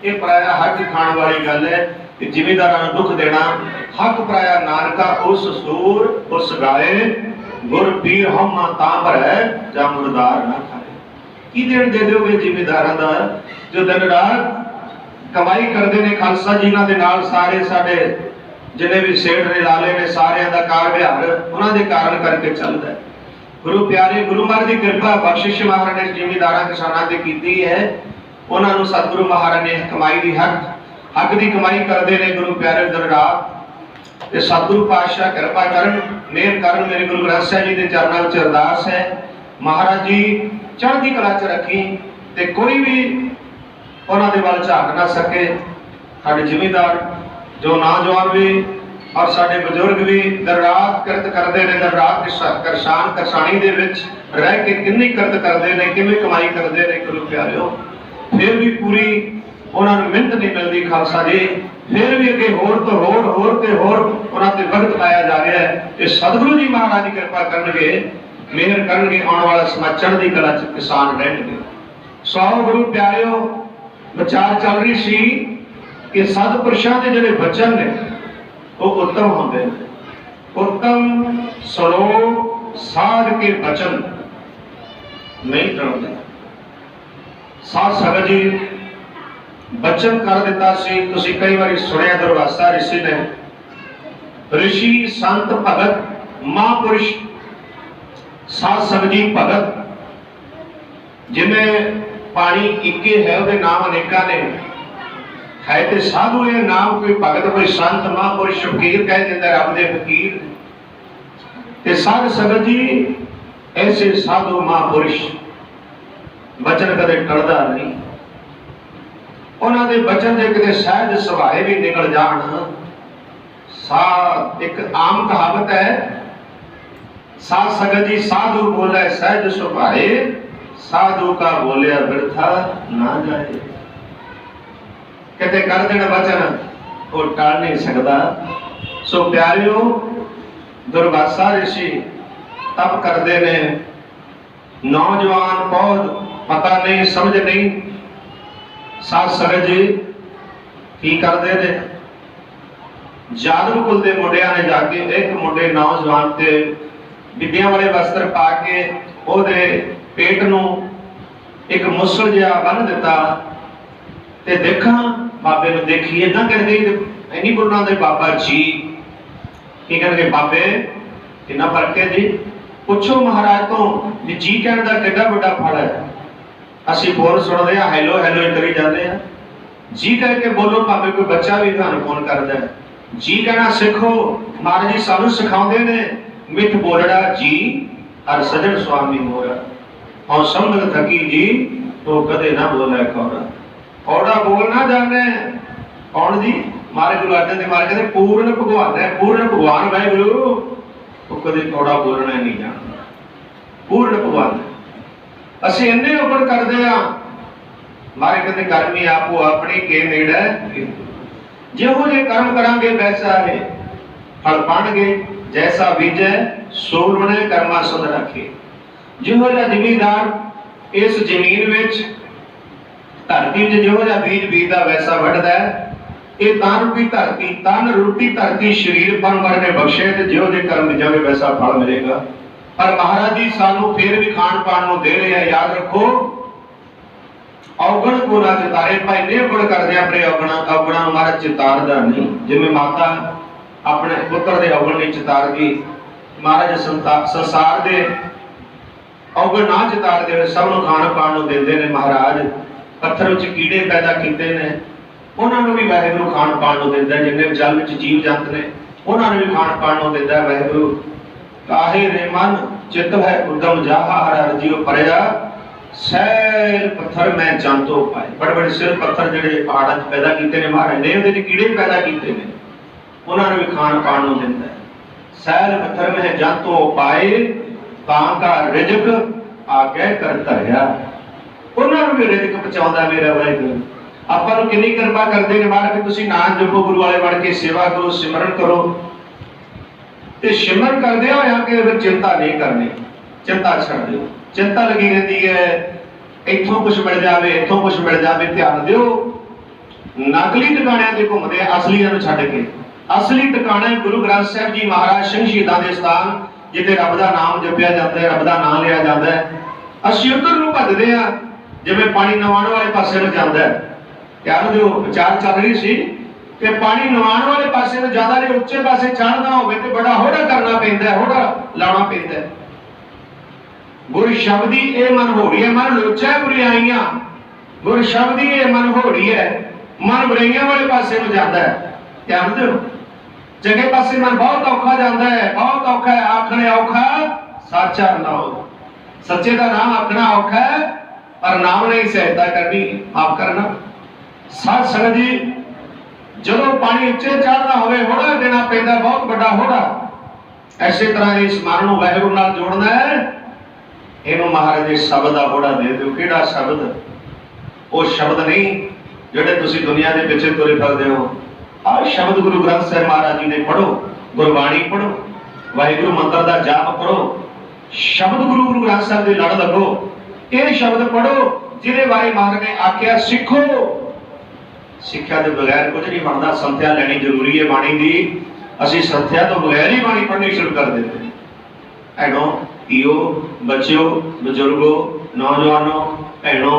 ये पराया हक खाण वाली गल है कि जिमीदारां नूं दुख देना। हक पराया नानका उस सूर उस गाए गुर पीर हम तां भरै जा मुर्दार ना खाए। की देण दे दोगे जिमीदारां दा जो दिन रात कमाई करते ने खालसा जिन्हां दे नाल सारे साडे जिन्हें भी सेठ ने लाले ने सारियां दा कार विहार उन्हां दे कारण करके चलदा है। गुरु प्यारे गुरु महाराज की कृपा बख्शिश महाराज ने जिमीदारां किसानां ते कीती है। उन्हां नूं सतगुरु महाराज ने कमाई दी हक दी कमाई करते ने गुरु प्यारे दिन रात। ते सतगुरु पातशाह कृपा करन मेहर करन। मेरे गुरु ग्रंथ साहिब जी के चरणों में अरदास है महाराज जी चढ़दी कला च रखी ते कोई भी उन्हां दे वल झाक ना सके। साडे जिमीदार जो नौजवान भी और साडे बजुर्ग भी दिन रात किरत करते हैं। दिन रात किसान किसानी दे विच रह के किन्नी किरत करते हैं किवें कमाई करते हैं गुरु प्यारिओ। फिर भी पूरी उन्होंने मिहनत नहीं मिलती खालसा जी। फिर भी अगे होर तो होर ते होर उन्होंने वक्त पाया जा रहा है। ये सतगुरु जी महाराज की कृपा करनगे मेहर करनगे आने वाला समा चढ़दी कला च किसान रहणगे। सौ गुरु प्यारिओ विचार चल रही सी कि सतपुरुषां दे जिहड़े वचन ने वो उत्तम होंदे ने। उत्तम सलोक साध के वचन नहीं टलदे। साध संगत जी बचन कर दिता सी तुसी कई बार सुनिया दुर्वासा ऋषि ने। ऋषि संत भगत महापुरुष साध संगत जी भगत जिन्हें पानी इके है उहदे नाम अनेका ने है। तो साधु ये नाम कोई भगत कोई संत महापुरुष फकीर कह देता रब दे फकीर। ते साध संगत जी ऐसे साधु महापुरुष बचन कदे टलदा नहीं। उन्होंने बचन के कितने सहज सुभाए भी निकल जान। एक आम कहावत है साध संगत जी साधु बोले सहज सुभाए साधु का बोलिया बिरथा ना जाए। कहते कर देना वचन वो टाल नहीं सकता। सो प्यारियों दुर्वासा ऋषि तप करते ने। नौजवान बहुत पता नहीं समझ नहीं। साध संगत जी की करते ने जादू कुल के मुंडिया ने जाके एक मुंडे नौजवान ते बिबियां वाले वस्त्र पा के ओदे पेट नूं एक मुसल जिहा बन दिता। ते देखा बाबे नूं देखी इदां कह गई इन्हीं बोलना दे बाबा जी की कहणगे बाबे कितना फर्क है जी। पुछो महाराज तो जी कहने का कितना बड़ा फल है। असी बोल सुनते हैं हैलो हैलो करी जाते हैं। जी कह के बोलो भावे कोई बच्चा भी थानू फोन करता है। जी कहना सीखो महाराज जी सानू सिखाते ने मिठ बोलड़ा जी हर सजन स्वामी मोरा। और समझ थकी जी तो कदे ना बोले कौड़ा। कौड़ा बोलना जाने कौन जी मारे गुरु अर्जन देव महाराज कहते पूर्ण भगवान है। पूर्ण भगवान वाहिगुरु वो कदे कौड़ा बोलना नहीं जानता। पूर्ण भगवान असी इन्ने उपर करते हैं मारे कहते गर्मी आपो अपनी के नेड़े जिहो जे कर्म करांगे वैसा है फल पाणगे। जैसा बीजे सो लुणे कर्मा सुध रखे। जिहो जा जिमीदार इस जमीन विच धरती च जिहो जिहा बीज बीजदा वैसा वढदा है। ये तन रूपी धरती, तन रूपी धरती शरीर परमात्मा ने बख्शे ते जिहो जे कर्म बीजांगे वैसा फल मिलेगा। पर महाराज जी सानू फिर भी खान पान नूं दे रहे हैं। याद रखो औगण को ना चितारे, भाई ने औगण करदे अपने औगणा नूं महाराज चितारदा नहीं। जिवें माता अपने पुत्र दे औगण नहीं चितारदी, महाराज संसार दे औगण ना चितारदे होए सब नूं खान पान नूं दिंदे ने। महाराज पत्थर विच कीड़े पैदा कीते ने, उन्हां नूं भी वाहिगुरू खान पान नूं दिंदा है। जिन्ने जल विच जीव जंत ने उन्हां नूं भी खान पान नूं दिंदा है वाहिगुरू। काहे रे मन चित है उदम जाहा, हर हर जीव परया सैल पत्थर मैं जंतो पाए। बड़े बड़े सिर पत्थर जिहड़े पहाड़ां च पैदा कीते ने महाराज ने, उहदे च कीड़े पैदा कीते ने, उन्हां नूं भी खान पान नूं दिंदा है। सैल पत्थर में जंतो पाए, तां का रिजक आगे कर धरिया। उन्हां नूं भी रिजक पहुंचाउंदा मेरा वाहिगुरू। ਆਪਾਂ ਨੂੰ ਕਿੰਨੀ ਕਿਰਪਾ ਕਰਦੇ ਨੇ ਮਹਾਰਾਜ ਕਿ ਤੁਸੀਂ ਨਾਮ ਜਪੋ, ਗੁਰੂ ਵਾਲੇ ਬਣ ਕੇ ਸੇਵਾ ਕਰੋ, ਸਿਮਰਨ ਕਰੋ। ਤੇ ਸਿਮਰਨ ਕਰਦੇ ਹੋਇਆ ਕਿ ਫਿਰ ਚਿੰਤਾ ਨਹੀਂ ਕਰਨੀ, ਚਿੰਤਾ ਛੱਡ ਦਿਓ। ਚਿੰਤਾ ਲੱਗੀ ਰਹਿੰਦੀ ਹੈ, ਇੱਥੋਂ ਕੁਝ ਮਿਲ ਜਾਵੇ, ਇੱਥੋਂ ਕੁਝ ਮਿਲ ਜਾਵੇ। ਧਿਆਨ ਦਿਓ ਨਕਲੀ ਟਿਕਾਣਿਆਂ ਤੇ ਘੁੰਮਦੇ ਆ, ਅਸਲੀਆਂ ਨੂੰ ਛੱਡ ਕੇ। ਅਸਲੀ ਟਿਕਾਣਾ ਗੁਰੂ ਗ੍ਰੰਥ ਸਾਹਿਬ ਜੀ ਮਹਾਰਾਜ ਸਿੰਘ ਸ਼ਹੀਦਾਂ ਦੇ ਸਥਾਨ, ਜਿੱਥੇ ਰੱਬ ਦਾ ਨਾਮ ਜਪਿਆ ਜਾਂਦਾ ਹੈ, ਰੱਬ ਦਾ ਨਾਮ ਲਿਆ ਜਾਂਦਾ ਹੈ। ਅਸੀਂ ਉੱਧਰ ਨੂੰ ਭੱਜਦੇ ਆ ਜਿਵੇਂ ਪਾਣੀ ਨਵਾਉਣ ਵਾਲੇ ਪਾਸੇ ਨੂੰ ਜਾਂਦਾ ਹੈ। ਧਿਆਨ ਦਿਓ ਵਿਚਾਰ ਚੱਲ ਰਹੀ ਸੀ ਕਿ ਪਾਣੀ ਨਵਾਉਣ ਵਾਲੇ ਪਾਸੇ ਨੂੰ ਜ਼ਿਆਦਾ ਜੇ ਉੱਚੇ ਪਾਸੇ ਚੜ੍ਹਨਾ ਹੋਵੇ ਤੇ ਬੜਾ ਹੋੜਾ ਕਰਨਾ ਪੈਂਦਾ, ਹੋੜਾ ਲਾਉਣਾ ਪੈਂਦਾ। ਗੁਰ ਸ਼ਬਦੀ ਇਹ ਮਨ ਹੋੜੀ ਹੈ, ਮਨ ਲੋਚਾ ਬੁਰਾਈਆਂ। ਗੁਰ ਸ਼ਬਦੀ ਇਹ ਮਨ ਹੋੜੀ ਹੈ, ਮਨ ਬੁਰਾਈਆਂ ਵਾਲੇ ਪਾਸੇ ਨੂੰ ਜਾਂਦਾ ਹੈ। ਧਿਆਨ ਦਿਓ ਚੰਗੇ ਪਾਸੇ ਮਨ ਬਹੁਤ ਔਖਾ ਜਾਂਦਾ ਹੈ, ਬਹੁਤ ਔਖਾ ਹੈ। ਆਖਣੇ ਔਖਾ ਸਾਚਾ ਨਾਮ, ਸੱਚੇ ਦਾ ਨਾਮ ਆਖਣਾ ਔਖਾ ਹੈ, ਪਰ ਨਾਮ ਨਹੀਂ ਸਹਾਇਤਾ ਕਰਨੀ, ਆਪ ਕਰਨਾ। ਸਾਧ ਸੰਗਤ ਜੀ ਜਦੋਂ ਪਾਣੀ ਉੱਚੇ ਚੜ੍ਹਨਾ ਹੋਵੇ ਹੋੜਾ ਦੇਣਾ ਪੈਂਦਾ, ਬਹੁਤ ਵੱਡਾ ਹੋੜਾ। ਐਸੇ ਤਰ੍ਹਾਂ ਇਸ ਮਨ ਨੂੰ ਵਾਹਿਗੁਰੂ ਨਾਲ ਜੋੜਨਾ ਹੈ। ਇਹਨੂੰ ਮਹਾਰਾਜ ਦੇ ਸ਼ਬਦ ਦਾ ਹੋੜਾ ਦੇ ਦਿਓ। ਕਿਹੜਾ ਸ਼ਬਦ? ਉਹ ਸ਼ਬਦ ਨਹੀਂ ਜਿਹੜੇ ਤੁਸੀਂ ਦੁਨੀਆ ਦੇ ਪਿੱਛੇ ਤੁਰੇ ਫਿਰਦੇ ਹੋ। ਆਹ ਸ਼ਬਦ ਗੁਰੂ ਗ੍ਰੰਥ ਸਾਹਿਬ ਮਹਾਰਾਜ ਜੀ ਦੇ ਪੜੋ, ਗੁਰਬਾਣੀ ਪੜੋ, ਵਾਹਿਗੁਰੂ ਮੰਤਰ ਦਾ ਜਾਪ ਕਰੋ, ਸ਼ਬਦ ਗੁਰੂ ਗ੍ਰੰਥ ਸਾਹਿਬ ਦੇ ਲੜ ਲੱਗੋ। ਇਹ ਸ਼ਬਦ ਪੜੋ ਜਿਹਦੇ ਬਾਰੇ ਮਹਾਰਾਜ ਨੇ ਆਖਿਆ ਸਿੱਖੋ। ਸਿੱਖਿਆ ਦੇ ਬਗੈਰ ਕੁਝ ਨਹੀਂ ਬਣਦਾ। ਸੰਥਿਆ ਲੈਣੀ ਜ਼ਰੂਰੀ ਹੈ ਬਾਣੀ ਦੀ। ਅਸੀਂ ਸੰਥਿਆ ਤੋਂ ਬਗੈਰ ਹੀ ਬਾਣੀ ਪੜ੍ਹਨੀ ਸ਼ੁਰੂ ਕਰ ਦਿੰਦੇ। ਭੈਣੋ ਧੀਓ, ਬੱਚਿਓ, ਬਜ਼ੁਰਗੋ, ਨੌਜਵਾਨੋ, ਭੈਣੋ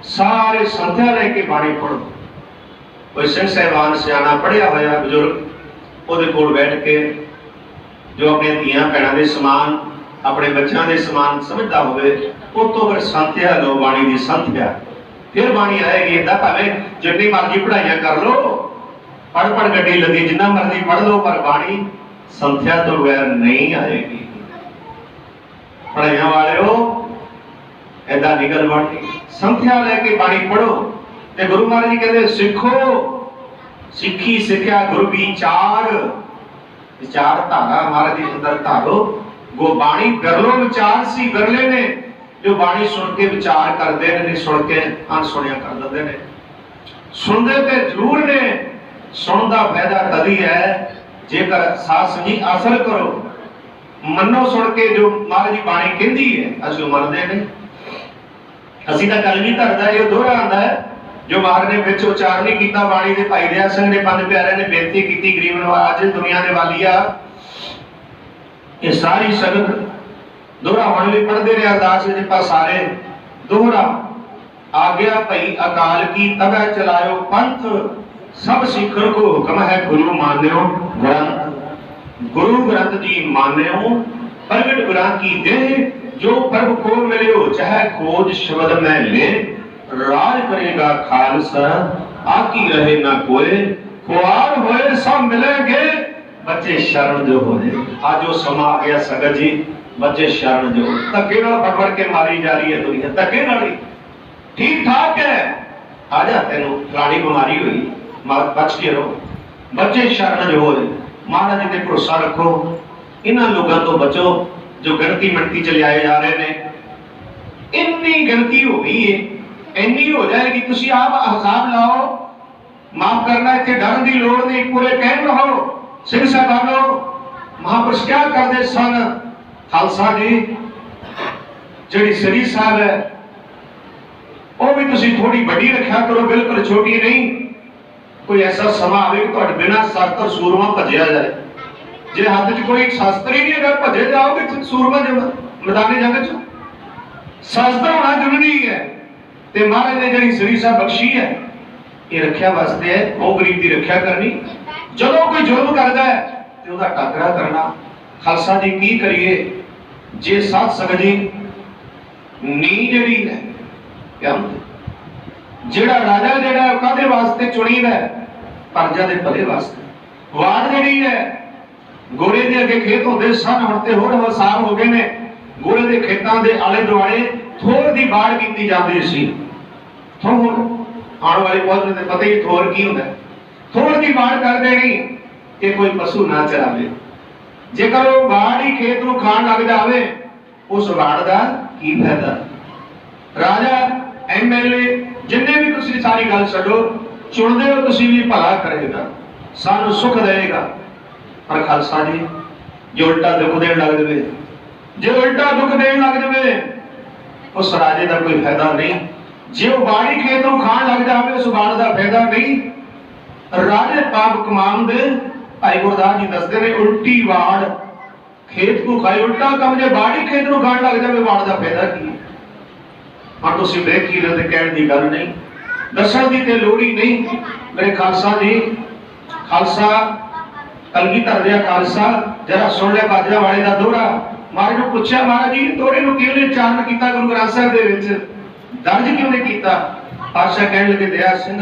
ਸਾਰੇ ਸੰਥਿਆ ਲੈ ਕੇ ਬਾਣੀ ਪੜ੍ਹੋ। ਕੋਈ ਸਿੰਘ ਸਾਹਿਬਾਨ ਸਿਆਣਾ ਪੜ੍ਹਿਆ ਹੋਇਆ ਬਜ਼ੁਰਗ ਉਹਦੇ ਕੋਲ ਬੈਠ ਕੇ ਜੋ ਆਪਣੇ ਧੀਆਂ ਭੈਣਾਂ ਦੇ ਸਮਾਨ, ਆਪਣੇ ਬੱਚਿਆਂ ਦੇ ਸਮਾਨ ਸਮਝਦਾ ਹੋਵੇ, ਉਹ ਤੋਂ ਫਿਰ ਸੰਥਿਆ ਲਓ, ਬਾਣੀ ਦੀ ਸੰਥਿਆ। फिर बाणी आएगी। इदा भावें जितनी मर्जी पढ़ाइयां कर लो, पढ़ गड्डी लगी, जिन्ना मर्जी पढ़ लो, पर बाणी संथ्या तो बगैर नहीं आएगी। पढ़ाइयां वाले हो ऐदा निकल बाणी, संथ्या लेके बाणी पढ़ो। ते गुरु महाराज जी कहते सिखो, सिखी सिखिया गुरु विचार, विचार धारा महाराज जी अंदर धारो। गो बाणी बिरलो विचार सी, बिरले ने जो बाणी सुन के विचार करते हैं, नहीं सुन के अनसुनिया कर देते हैं। सुनते तो जरूर ने, सुन का फायदा तभी है जेकर साथ संगी असर करो, मनो। सुन के जो महाराज जी बाणी कहती है असं मनते नहीं। असी तो गल नहीं करता, ये दोहरा आंदा है जो महाराज ने विच उचार नहीं किया। बाणी के भाई दया सिंह ने, पंज प्यारे ने बेनती की, गरीब नवाज दुनिया ने वालिया, ये सारी संगत दोहरा हम भी पढ़ते रहे अरदास में सारे दोहरा। आज्ञा भई अकाल की तब चलायो पंथ, सब सिखर को हुक्म है गुरु मान्यो ग्रंथ। गुरु ग्रंथ जी मान्यो प्रगट गुरां की देह, जो प्रभु को मिलियो चाहे खोज शब्द में ले। राज करेगा खालसा आकी रहे ना कोई, खुआर होए सब मिलेंगे बच्चे शरण जो हो। आज जो समा आ गया संगत जी, बच्चे शरण जो धक्के नाल फड़ के मारी जा रही है दुनिया, धक्के नाल ही। ठीक ठाक है, आजा तेनू फलानी बीमारी हुई, बच के रहो। बच्चे शरण जो हो। महाराज जी पे भरोसा रखो, इन्हां लोगों तो बचो जो गिनती मिनती च लियाए जा रहे ने। इन्नी गिनती हो गई है, इन्नी हो जाएगी, तुसी आप हिसाब लाओ। माफ करना, इतने डरन की लोड़ नहीं, पूरे कहन रहो। सिंह साहबानो महापुरुष क्या करते सन? खालसा जी जी सरी साहब है, वो भी तुसी थोड़ी बड़ी रखा करो, बिल्कुल छोटी नहीं। कोई ऐसा समा आवे कि बिना शस्त्र सूरमा भजया जाए। जे हाथ च कोई शस्त्र ही नहीं है, भजे जाओगे सूरमा मैदानी जंग च शस्त्र होना जरूरी है। ते महाराज ने जी सरी साहब बख्शी है, ये रख्या वास्ते है, वो गरीब की रख्या करनी। जो कोई जुर्म करता है तो उसका टाकरा करना। खालसा जी की करिए जे साध संगत जी नी जी है जेड़ा राजा जेड़ा कादे वास्ते चुनीदा है, प्रजा दे भले वास्ते। वाड़ जी है गोरे दे अगे खेत होंदे सन, हुण ते होर साफ हो गए ने। गोरे दे खेतां दे आले दुआले थोर दी बाड़ कीती जांदी सी। थोर आने वाले पौधे ने पता ही थोर की होंदा। थोर दी बाड़ कर देनी कि कोई पशु ना चरावे। जेकर वो बाड़ ही खेत नूं खाण लग जावे, उस वाड़ दा की फायदा। राजा एमएलए जिन्ने भी तुसी सारी गल छड्डो, चुनदे हो तुसी भी भला करेगा, सानू सुख देगा। पर खालसा जी जो उल्टा दुख देन लग जाए, जो उल्टा दुख देन लग जाए, उस राजे का कोई फायदा नहीं। जो बाड़ी खेत नूं खाण लग जाए, उस बाड़ का फायदा नहीं। राजे पाप कमाउण दे भाई गुरदास जी दसदे ने, उल्टी वाड़ खेत को खाई। उल्टा काम जे बाड़ी खेत नूं खाण लग जाए, वाड़ का फायदा की? पर तुसीं देख ही रहे, कहण दी गल नहीं, दसण दी ते लोड़ ही नहीं। मेरे खालसा जी, खालसा कलगीधर दिया खालसा जरा सुन लिया बाजा वाले का दोहरा। महाराज ने पूछा, महाराज जी दोहरे नूं क्यों ने चारण किया गुरु ग्रंथ साहिब दे विच, दर्ज क्यों ने किया? पातशाह कहण लगे, दया सिंह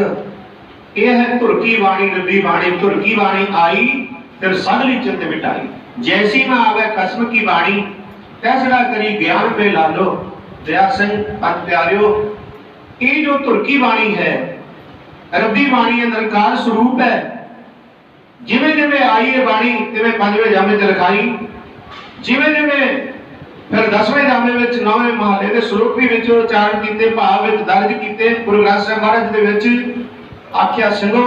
यह है तुरकी वाणी रबी वाणी। तुरकी वाणी आई फिर सगली चिंत मिटाई। जैसी में आवे कसम की वाणी, तैसड़ा करी ज्ञान पे लालो। दया सिंह पंत प्यारियो, ये जो तुरकी वाणी है, रबी वाणी है, निरंकार स्वरूप है। जिमें जिमें आई है बाणी, तिवें पंजवें जामे च लिखाई। जिमें जिमें फिर 10वें जामे विच 9वें महले के श्लोक भी विच उच्चारण कीते, भाव विच दर्ज कीते। गुरु ग्रंथ साहिब महाराज दे विच आख्या, सिंघो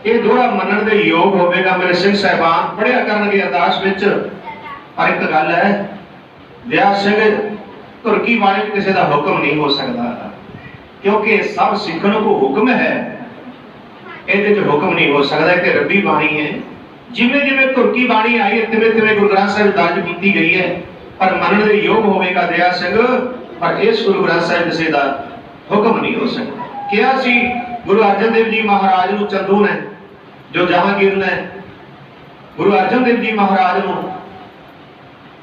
ये दोहरा मनण दे योग होवेगा। मेरे सिंह साहिबान पढ़िया करनगे अरदास विच। पर एक गल है, दया सिंह तुरकी वाणी च किसी का हुक्म नहीं हो सकता, क्योंकि सब सिखण को हुक्म है, ਇਹਦੇ ਚ ਹੁਕਮ नहीं हो सकता कि रबी बाणी है। जिमें जिमें तुरकी बाणी आई है, तिवें तिवें गुरु ग्रंथ साहिब दर्ज की गई है। पर मनण दे योग होवेगा दया सिंह, पर इस गुरु ग्रंथ साहिब किसी का हुक्म नहीं हो सकता। क्या सी गुरु अर्जन देव जी महाराज नूं चंदू ने, जो जहांगीर ने गुरु अर्जन देव जी महाराज नूं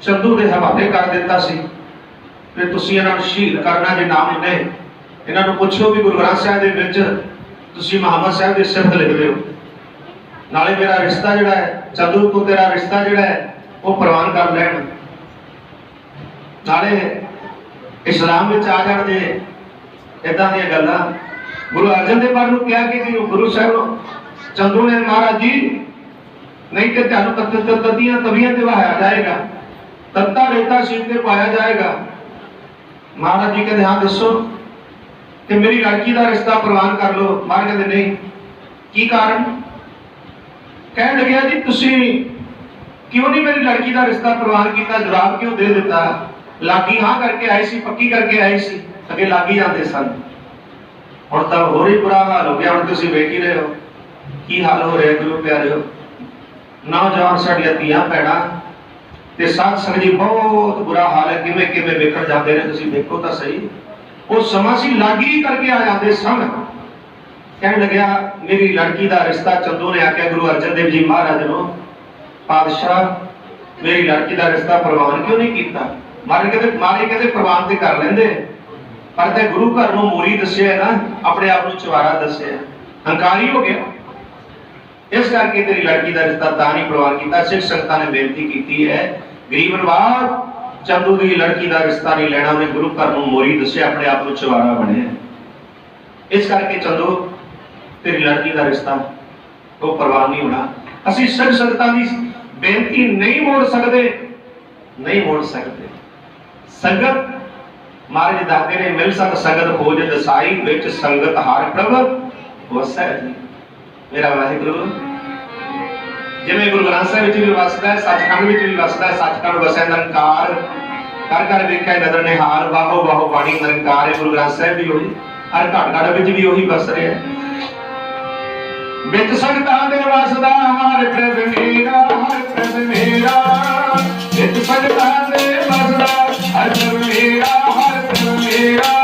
चंदू के हवाले कर दिता सी कि तुसीं इन्हां नूं शहीद करना जे नाम ने। इन्हां नूं पुछो भी गुरु ग्रंथ साहिब दे विच तुसी मुहम्मद साहब की सिफत लिख दो, नाले मेरा रिश्ता जिहड़ा है चंदू तो तेरा रिश्ता जिहड़ा है वो प्रवान कर लैण, नाले इस्लाम विच आ जाण। जे इदां दी गल्लां गुरु अर्जन देव पाक नूं क्या कि गुरु साहब चंदू ने, महाराज जी नहीं तो तुहानूं तदियां तवियां ते वहाया जाएगा, तत्ता रेता सीट ते पाया जाएगा। महाराज जी कहते हाँ दसो कि मेरी लड़की का रिश्ता प्रवान कर लो। महाराज कहते नहीं, की कारण? कह लगे जी तुसी क्यों नहीं मेरी लड़की का रिश्ता प्रवान किया, जवाब क्यों दे दिता? लागी हाँ करके आई सी, पक्की करके आई सी, अगे लागी जाते सन। हुण तां होर ही बुरा हाल हो गया। हुण तुसीं वेख ही रहे हो की हाल हो रहा है। गुरु प्यारिओ, नौजवान साडियां धीआं भैणां ते साध संगत जी बहुत बुरा हाल है। किवें किवें वेखण जांदे ने, तुसीं देखो तां सही। वो समा सी लागी करके आ जाते सन। कहने लग्या मेरी लड़की का रिश्ता, चंदू ने आख्या गुरु अर्जन देव जी महाराज नूं, पातशाह मेरी लड़की का रिश्ता प्रवान क्यों नहीं किया? मारे कहते प्रवान तो कर लेंदे, पर ते गुरु घर नूं मोरी दस्सिया ना, अपने आप नूं चवारा दस्सिया, हंकारी हो गया। इस करके तेरी लड़की का रिश्ता तां नहीं प्रवान किया। सिख संगतां ने बेनती की है, गरीब नवाज चंदू की लड़की का रिश्ता नहीं लेना, उन्हें गुरु घर नूं मोरी दस्सिया, अपने आप नूं चवारा बने। इस करके चंदू तेरी लड़की का रिश्ता तो प्रवान नहीं होना। असीं सिख संगतां दी बेनती नहीं मोड़ सकते, नहीं मोड़ सकते। संगत महाराज दसदे ने, मिल सत संगत खोज दसाई, विच संगत हार प्रभ वसै जी। मेरा वाहिगुरु जिवें गुरु ग्रंथ साहिब विच भी वसदा है, सचखंड विच भी वसदा है। सचखंड वसै निरंकार, घर घर वेख्या नजर निहार बाहो बाहो बाणी निरंकार है। गुरु ग्रंथ साहिब भी वही, हर घट घट विच भी वही बस रहा है। विच संगतां दे वसदा हर प्रभ मेरा, हर प्रभ मेरा। विच संगतां दे वसदा हर प्रभ मेरा, हर प्रभ मेरा।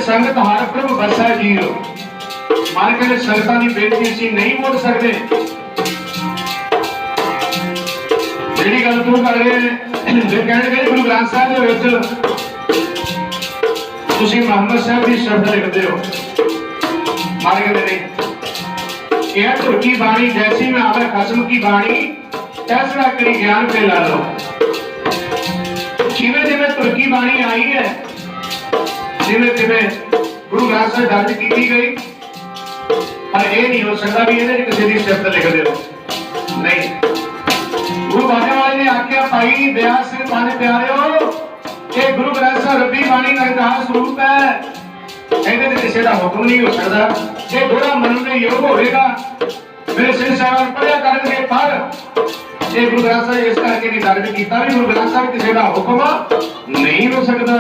संगत हर प्रभ बसा जीरो। मान के संगतां दी बेनती असीं नहीं मोड़ सकते। जिहड़ी गल तू कर रहे कहणगे गुरु ग्रंथ साहिब दे विच तुसीं मुहम्मद साहब दी शब्द लिखदे हो। मान के नहीं यह तुर की बाणी जैसी में आवे खसम की बाणी ऐसा करी ज्ञान पे ला लो। जिवें जिवें तुर की बाणी आई है, जिवें जिवें गुरु ग्रंथ साहिब दर्ज की गई, पर यह नहीं हो सकता भी ये किसी की शब्द लिख दे नहीं। गुरु बाजा वाले ने आख्या भाई दया सिंह पाने प्यारे हो, ये गुरु ग्रंथ साहिब रब्बी बाणी निरंकार स्वरूप है, कहते किसी का हुक्म नहीं हो सकता। ये दोहरा मनने योग होगा। मेरे सिंह साहब पढ़िया करके पर ये गुरु ग्रंथ साहिब इस करके नहीं दर्ज किया भी गुरु ग्रंथ साहिब किसी का हुक्म नहीं हो सकता।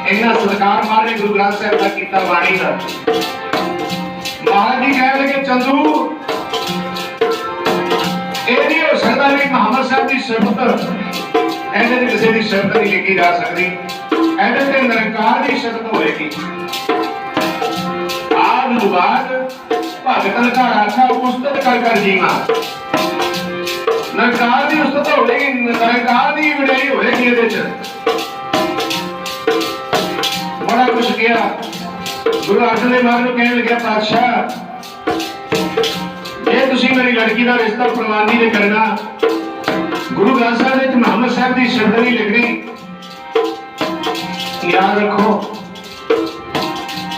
इन्ना सत्कार मारे गुरु ग्रंथ साहिब का कीता बाणी का। महाराज जी कह लगे चंदू ये नहीं हो सकता भी मुहम्मद साहब की शब्द ऐसे किसी की शब्द नहीं लिखी जा सकती, ऐसे ते निरंकार की शब्द होएगी। आद लुगाद भगतन का राखा उस्तत कर कर जीवा। निरंकार की उस्तत होएगी, निरंकार की वड्याई होएगी। इहदे च बड़ा कुछ किया। गुरु अर्जन देव महाराज कहने लगे पातशाह जे तुसी मेरी लड़की का रिश्ता प्रवानी ने करना, गुरु ग्रंथ साहिब विच मुहम्मद साहब की शब्द नहीं लिखनी। याद रखो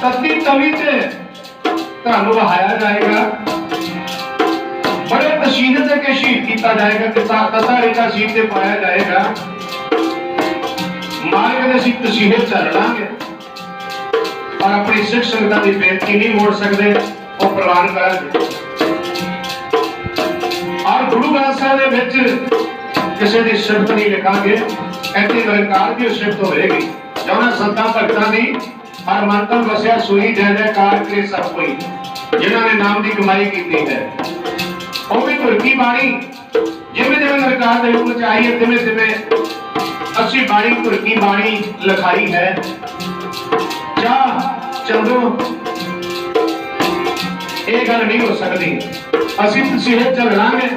तत्ती तवी से तुहानू बहाया जाएगा, बड़े तशीदत के शहीद किया जाएगा, तथा रेखा सीट से पाया जाएगा। मार के असीं तसीहे चल लांगे और अपनी सिख संगतां दी बेनती नहीं मोड़ सकते, वो प्रवान करेंगे। और गुरु ग्रंथ साहिब दे विच किसी की सिफत नहीं लिखांगे, ऐसे निरंकार की सिफत होएगी। जिन्हां संतां भगतां दी हर मन तन वसिया सोई जय जयकार करे सब कोई, जिन्हां ने नाम की कमाई की है। वो भी तुर की बाणी जिवें जिवें निरंकार दे हुक्म च आई है, तिवें तिवें असीं बाणी तुर की बाणी लिखाई है। जा चंदो ये गल नहीं हो सकती, असीं तसीहे चल लांगे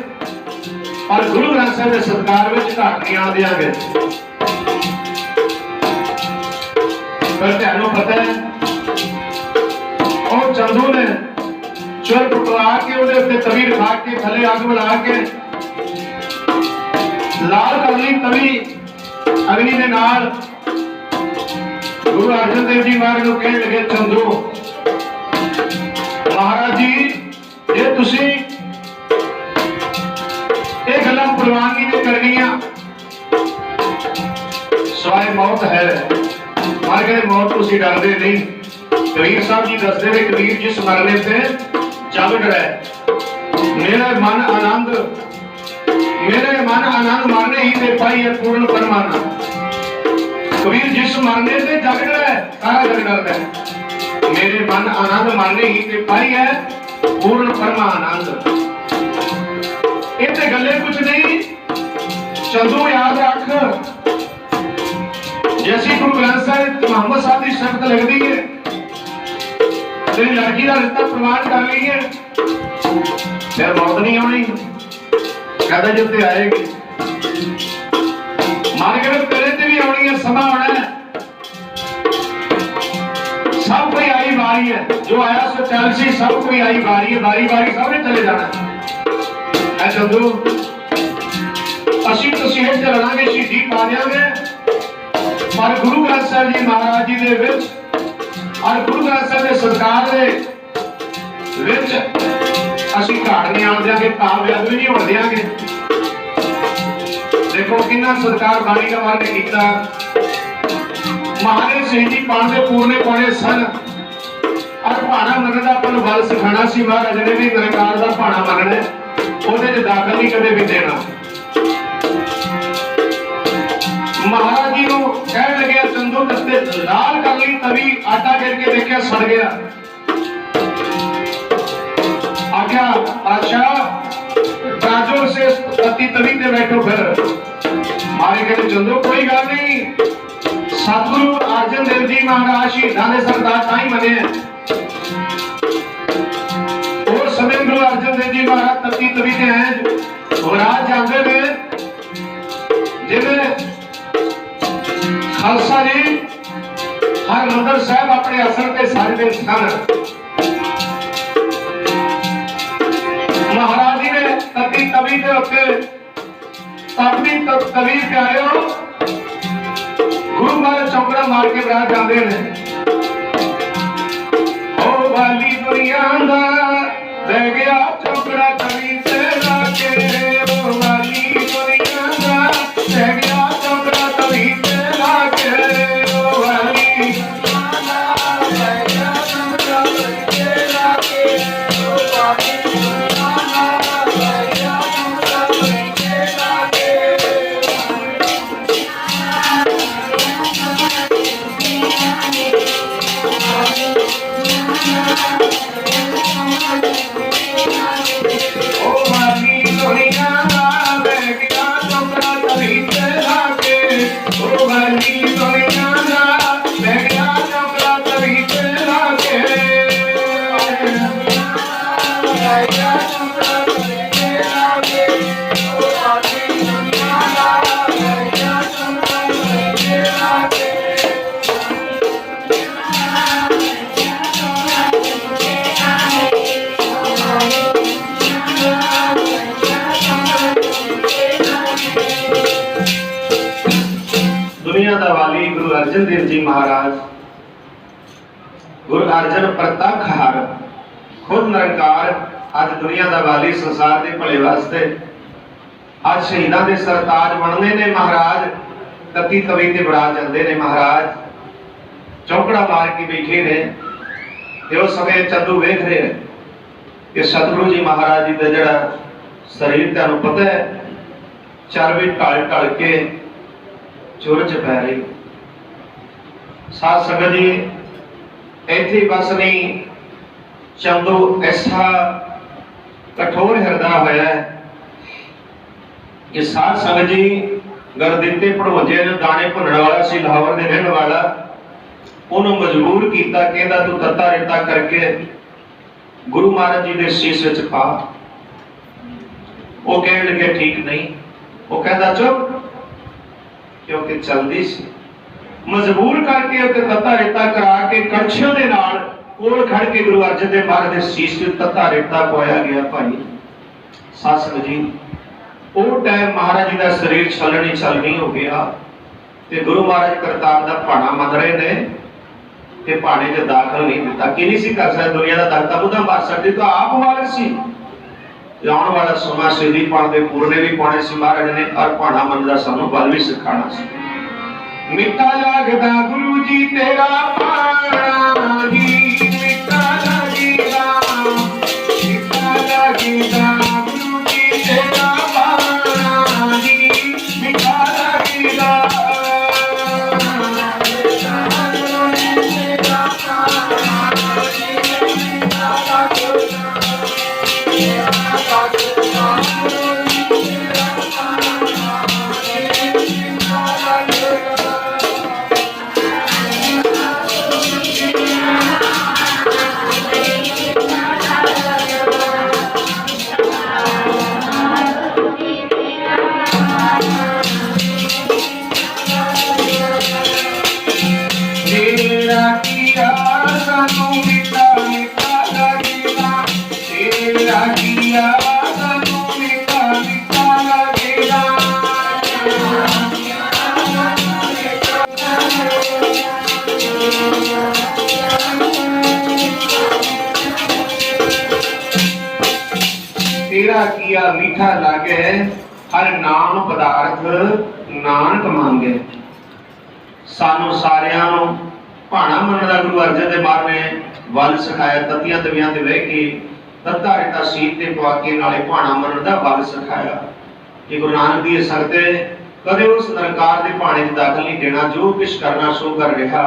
और गुरु ग्रंथ साहिब के सत्कार में घाट नहीं आन देंगे। पर तुहानू पता है और चंदू ने चुर पुटवा के उहदे उत्ते तवी रखा के थले अग बना के लाल कर ली तवी अग्नि दे नाल। गुरु अर्जन देव जी महाराज को कहने लगे चंदू महाराज जी ये तुसी ये गल्लां प्रवानगी ने करनियां सवाए मौत है। मर गए मौत तुसी डरदे नहीं। कबीर साहब जी दसदे ने कबीर जिस मरने से जग डरै, मेरा मन आनंद मारने ही ते पाई है पूर्ण परमाना। कबीर जिस मरने से जग डरै, सारा जग डरदा है। मेरे मन आनंद मारने ही ते पाई है पूर्ण परमानंद। इतने गल्ले कुछ नहीं चंदू याद रख, जैसी गुरु ग्रंथ साहिब मोहम्मद साहब की शर्त लगती है, तेरी लड़की का रिश्ता प्रवान कर लीए, फिर मौत नहीं आनी। कहता जब ते आएगी मार के तेरे ते भी आनी है, समा आना है। सब कोई आई बारी है, जो आया सो चल सी, सब कोई आई बारी है, बारी बारी सबने चले जाना। ऐसा दो ਅਸੀਂ ਤਸੀਹੇ ਚ ਲੜਾਂਗੇ, ਸ਼ਹੀਦੀ ਪਾ ਦਿਆਂਗੇ, ਪਰ ਗੁਰੂ ਗ੍ਰੰਥ ਸਾਹਿਬ ਜੀ ਮਹਾਰਾਜ ਜੀ ਦੇ ਵਿੱਚ ਔਰ ਗੁਰੂ ਗ੍ਰੰਥ ਸਾਹਿਬ ਦੇ ਸਰਕਾਰ ਦੇ ਵਿੱਚ ਅਸੀਂ ਘਾਟ ਨਹੀਂ ਆਉਣ ਦਿਆਂਗੇ, ਕਾਮਯਾਬ ਵੀ ਨਹੀਂ ਹੋਣ ਦਿਆਂਗੇ। ਦੇਖੋ ਕਿੰਨਾ ਸਰਕਾਰ ਬਾਣੀ ਦਾ ਵਰਣ ਕੀਤਾ। ਮਹਾਰਾਜ ਸ਼ਹੀਦੀ ਪਾਉਣ ਦੇ ਪੂਰਨੇ ਪਾਉਣੇ ਸਨ ਔਰ ਭਾਣਾ ਮੰਨਣ ਦਾ ਆਪਾਂ ਨੂੰ ਬਲ ਸਿਖਾਉਣਾ ਸੀ। ਮਹਾਰਾਜ ਨੇ ਵੀ ਨਿਰੰਕਾਰ ਦਾ ਭਾਣਾ ਮੰਨਣਾ, ਉਹਦੇ ਚ ਦਾਖਲ ਨਹੀਂ ਕਦੇ ਵੀ ਦੇਣਾ। महाराज जी कह लगे चंदू दस्ते लाल कर ली तभी आटा गिर के देखा सड़ गया। आख्या बादशाह राजो से पति तभी ते बैठो, फिर मारे कहते चंदू कोई गल नहीं, सतगुरु अर्जन देव जी महाराज शहीदां दे सरदार ताई बने और समय गुरु अर्जन देव जी महाराज तती तभी ते हैं महाराज जानते ने जिन्हें खालसा जी हरमंदर साहब अपने असर के साजदे सन। महाराज जी ने तभी तभी के उत्ते अपनी तवी प्यारे गुरु महाराज चौकड़ा मार के बरात जाते हैं। ओ वाली दुनिया दा रह गया चौकड़ा तवी ते लाके, ओ वाली दुनिया दा रह गया चौकड़ा तवी ते लाके, ओ वाली दुनिया दा वाली गुरु अर्जन देव जी महाराज, गुरु अर्जन प्रतख हर खुद निरंकार, आज दुनिया दा वाली संसार के भले वास्ते आज शहीदां दे सरताज बनने ने महाराज, तती तवी ते बड़ा जाते ने महाराज, चौकड़ा मार के बैठे ने। उस समय चंदू वेख रहे हैं कि सतगुरु जी महाराज जी का जड़ा शरीर तुहानू पता है चरबी ढल ढल के चुर च पै रही। साध संगत जी इत्थे बस नहीं, चंदू ऐसा कठोर हिरदा होया है कि साध संगत जी गरदिते पढ़वंजे ने दाने भुनण वाला सी, लाहौर दे रहण वाला, उन्होंने मजबूर किया, कहता तू तत्ता रेता करके गुरु महाराज जी के शीश विच पा। वो कहने लगे ठीक नहीं, वो कहता चुप, क्योंकि चलती सी मजबूर करके तत्ता रेता करा के कड़छियों के नाल कोल खड़ के गुरु अर्जन देव महाराज के शीश में तत्ता रेता पाया गया। भाई सत्संग जी वो टाइम महाराज जी का शरीर छलनी हो गया ते गुरु महाराज करतार का भाणा मन रहे ने ते भाणे च दाखल नहीं दिता। कि नहीं सी कर सकते, दुनिया का दाता बुधा मार सकती तो आप वाले सी। आने वाला समा शहीदी पाण दे पूरने भी पाने सी महाराज ने, और भाणा मन का सानू बल भी सिखाना सी। मिठा लगदा गुरु जी तेरा भाणा जी, मिठा लगदा गुरु जी तेरा भाणा जी, मिठा लगदा तेरा किया मीठा लागे, हर नाम पदार्थ नानक मांगे। सानू सारियां नू भाणा मनण दा गुरु अर्जन देव महाराज ने वल सिखाया। तत्तियां तवियां ते बह के तत्ता रेता सीत ते पवा के नाले भाणा मनण दा वल सिखाया। ये गुरु नानक दी संगत कदे उस निरंकार दे भाणे च दाखल नहीं देना। जो किश करना सो कर रहा,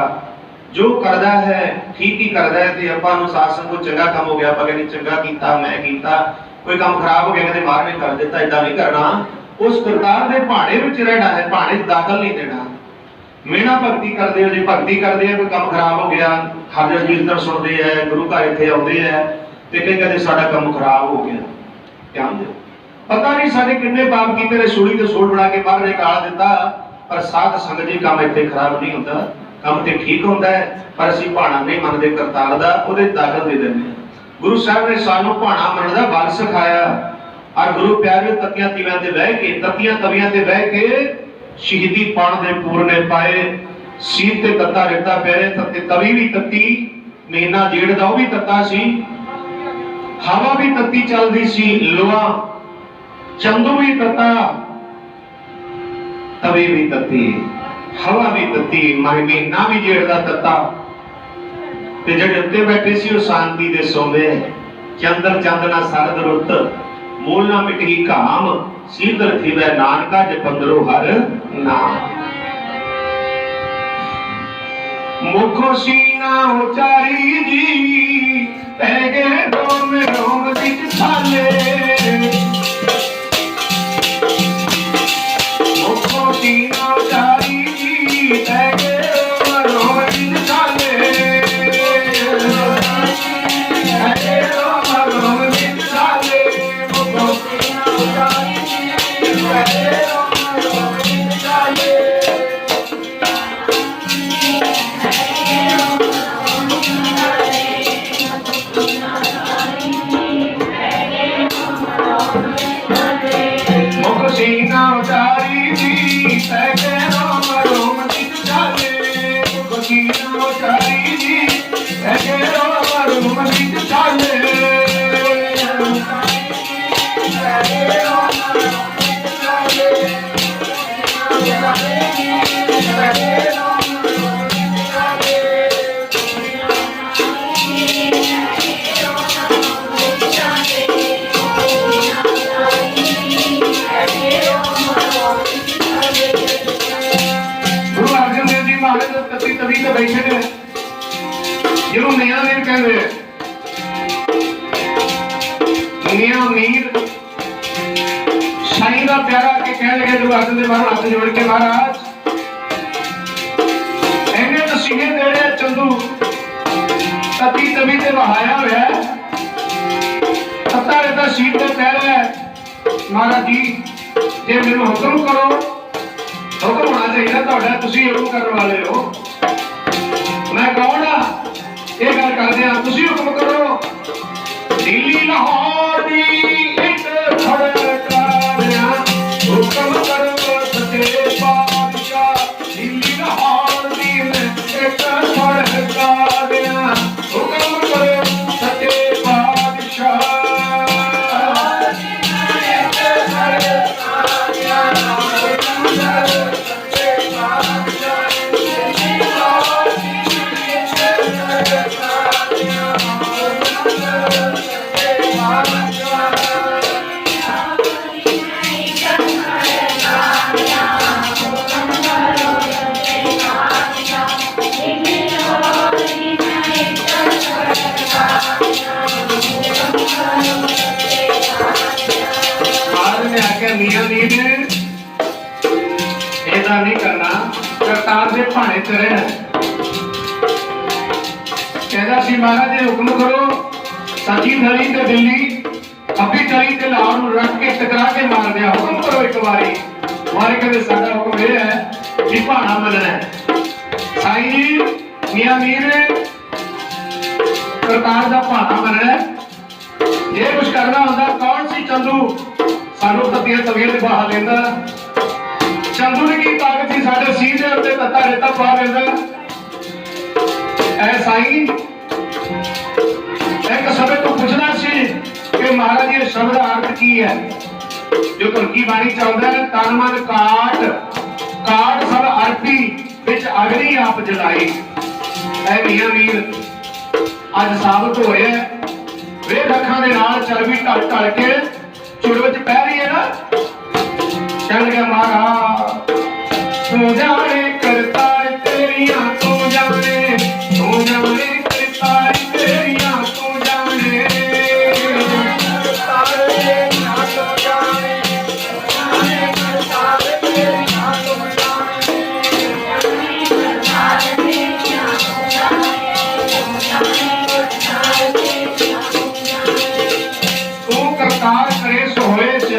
जो करदा है ठीक ही करदा है। ते आपां नूं साथ संग कोई चंगा काम हो गया, आपां कहने चंगा कीता, मैं कीता, कोई काम खराब हो गया कहते महाराज ने कर दिता, इदां नहीं करना। उस करतार दे भाणे विच रहना है, भाणे च दाखल नहीं देना। मेना भगती करदे हो, जे भगती करदे हैं कोई काम खराब हो गया, हाजर कीर्तन सुनते हैं, गुरु घर इत्थे आउंदे हैं ते कहते साडा काम खराब हो गया। ध्यान दो, पता नहीं साडे किन्ने पाप कीते ने, सूली ते सूट बना के बाहर निकाल दिता, पर साध संगत जी काम इत्थे खराब नहीं होंदा, काम ते ठीक होंदा है। पर असीं भाणा नहीं मनदे करतार दा, ओहदे दाखल दे दिंदे हां। गुरु साहब ने सानू भाणा मनण दा बल सिखाया। और गुरु प्यारे तत्तियां तवियां ते बह के, तत्तियां तवियां ते बह के शहीदी पाण दे पूरने पाए। सीत ते तत्ता रेता प्यारे, तत्ते तवी भी तत्ती, महीना जेड़ दा ओह भी तत्ता सी, हवा भी तत्ती चलदी सी, लोहा चंदू भी तत्ता, तवी भी तत्ती, हवा भी तत्ती, महीना भी जेड़ दा तत्ता। ते जेड़े उत्ते बैठे सी ओह शांति दे सोंदे। चंदर चंदना सरद रुत, मूल ना मिटी घाम, सीधर थिवै नानका जपंदरो हर नाम। मुखो सीना उचारी जी, पै गए रोम रोम विच छाले। मुखो सीना उचारी जी, पै गए रोम रोम विच छाले। पै गए रोम रोम विच छाले। मुखो सीना उचारी जी, पै गए रोम रोम विच छाले। सीना उचारी जी, पै गए रोम रोम विच छाले। मुख सीना उचारी जी, पै गए रोम रोम विच छाले। तभी तो बैठे ने जिन्हों नया मीर कहते हैं। नया मीर साईं का प्यारा के कह लगे गुरु अर्जन देव महाराज हाथ जोड़ के, महाराज इन्हें तो सीने दे रहे चंदू, तभी तभी ते बहाया हुआ तत्ता रेता सीट पे कह रहा है महाराज जी जे मेनू हुक्म करो, हुक्म होना चाहिए तुहाडा, तुसीं हुक्म करने वाले हो, मैं कौन आ ये गल करदे आ, तुसीं हुक्म करो। दिल्ली लाहौर दी इक खड़कारिया, हुक्म करो सच्चे पातशाह। दिल्ली लाहौर दी इक खड़कारिया, हुक्म करो सच्चे पातशाह। मियां मीर ऐसा नहीं करना, करतार दे भाणे च रहना। कहता सी महाराज जी हुक्म करो, सची थली ते दिल्ली, खब्बी थली ते लाहौर नूं रख के टकरा के मार दिया। हुक्म करो एक बारी। मारे कहते साडा हुक्म यह है कि भाणा मनना है। साईं जी मियां मीर करतार दा भाणा मनना है। जे कुछ करना होंदा कौन सी चंदू सानू तत्तियां तवियां ते बहा लेंदा। चंदू ने की ताकत सी साडे सीध दे उत्ते तत्ता रेता पा लेंदा। ऐ साईं एक समय तो पूछना सी कि महाराज ये शब्द अर्थ की है जो तुर्की बाणी चलता है, तन मन काट काट सब अर्पी विच अग्नि आप जलाई। ऐ मियां वीर अज साबित हो रहा है, वे अखां दे नाल चरबी ढल ढल के चुड़ विच पै रही है ना। चल गया महाराज तू जाने करतार तेरियां, तू जाने करतार तेरियां, तू जाने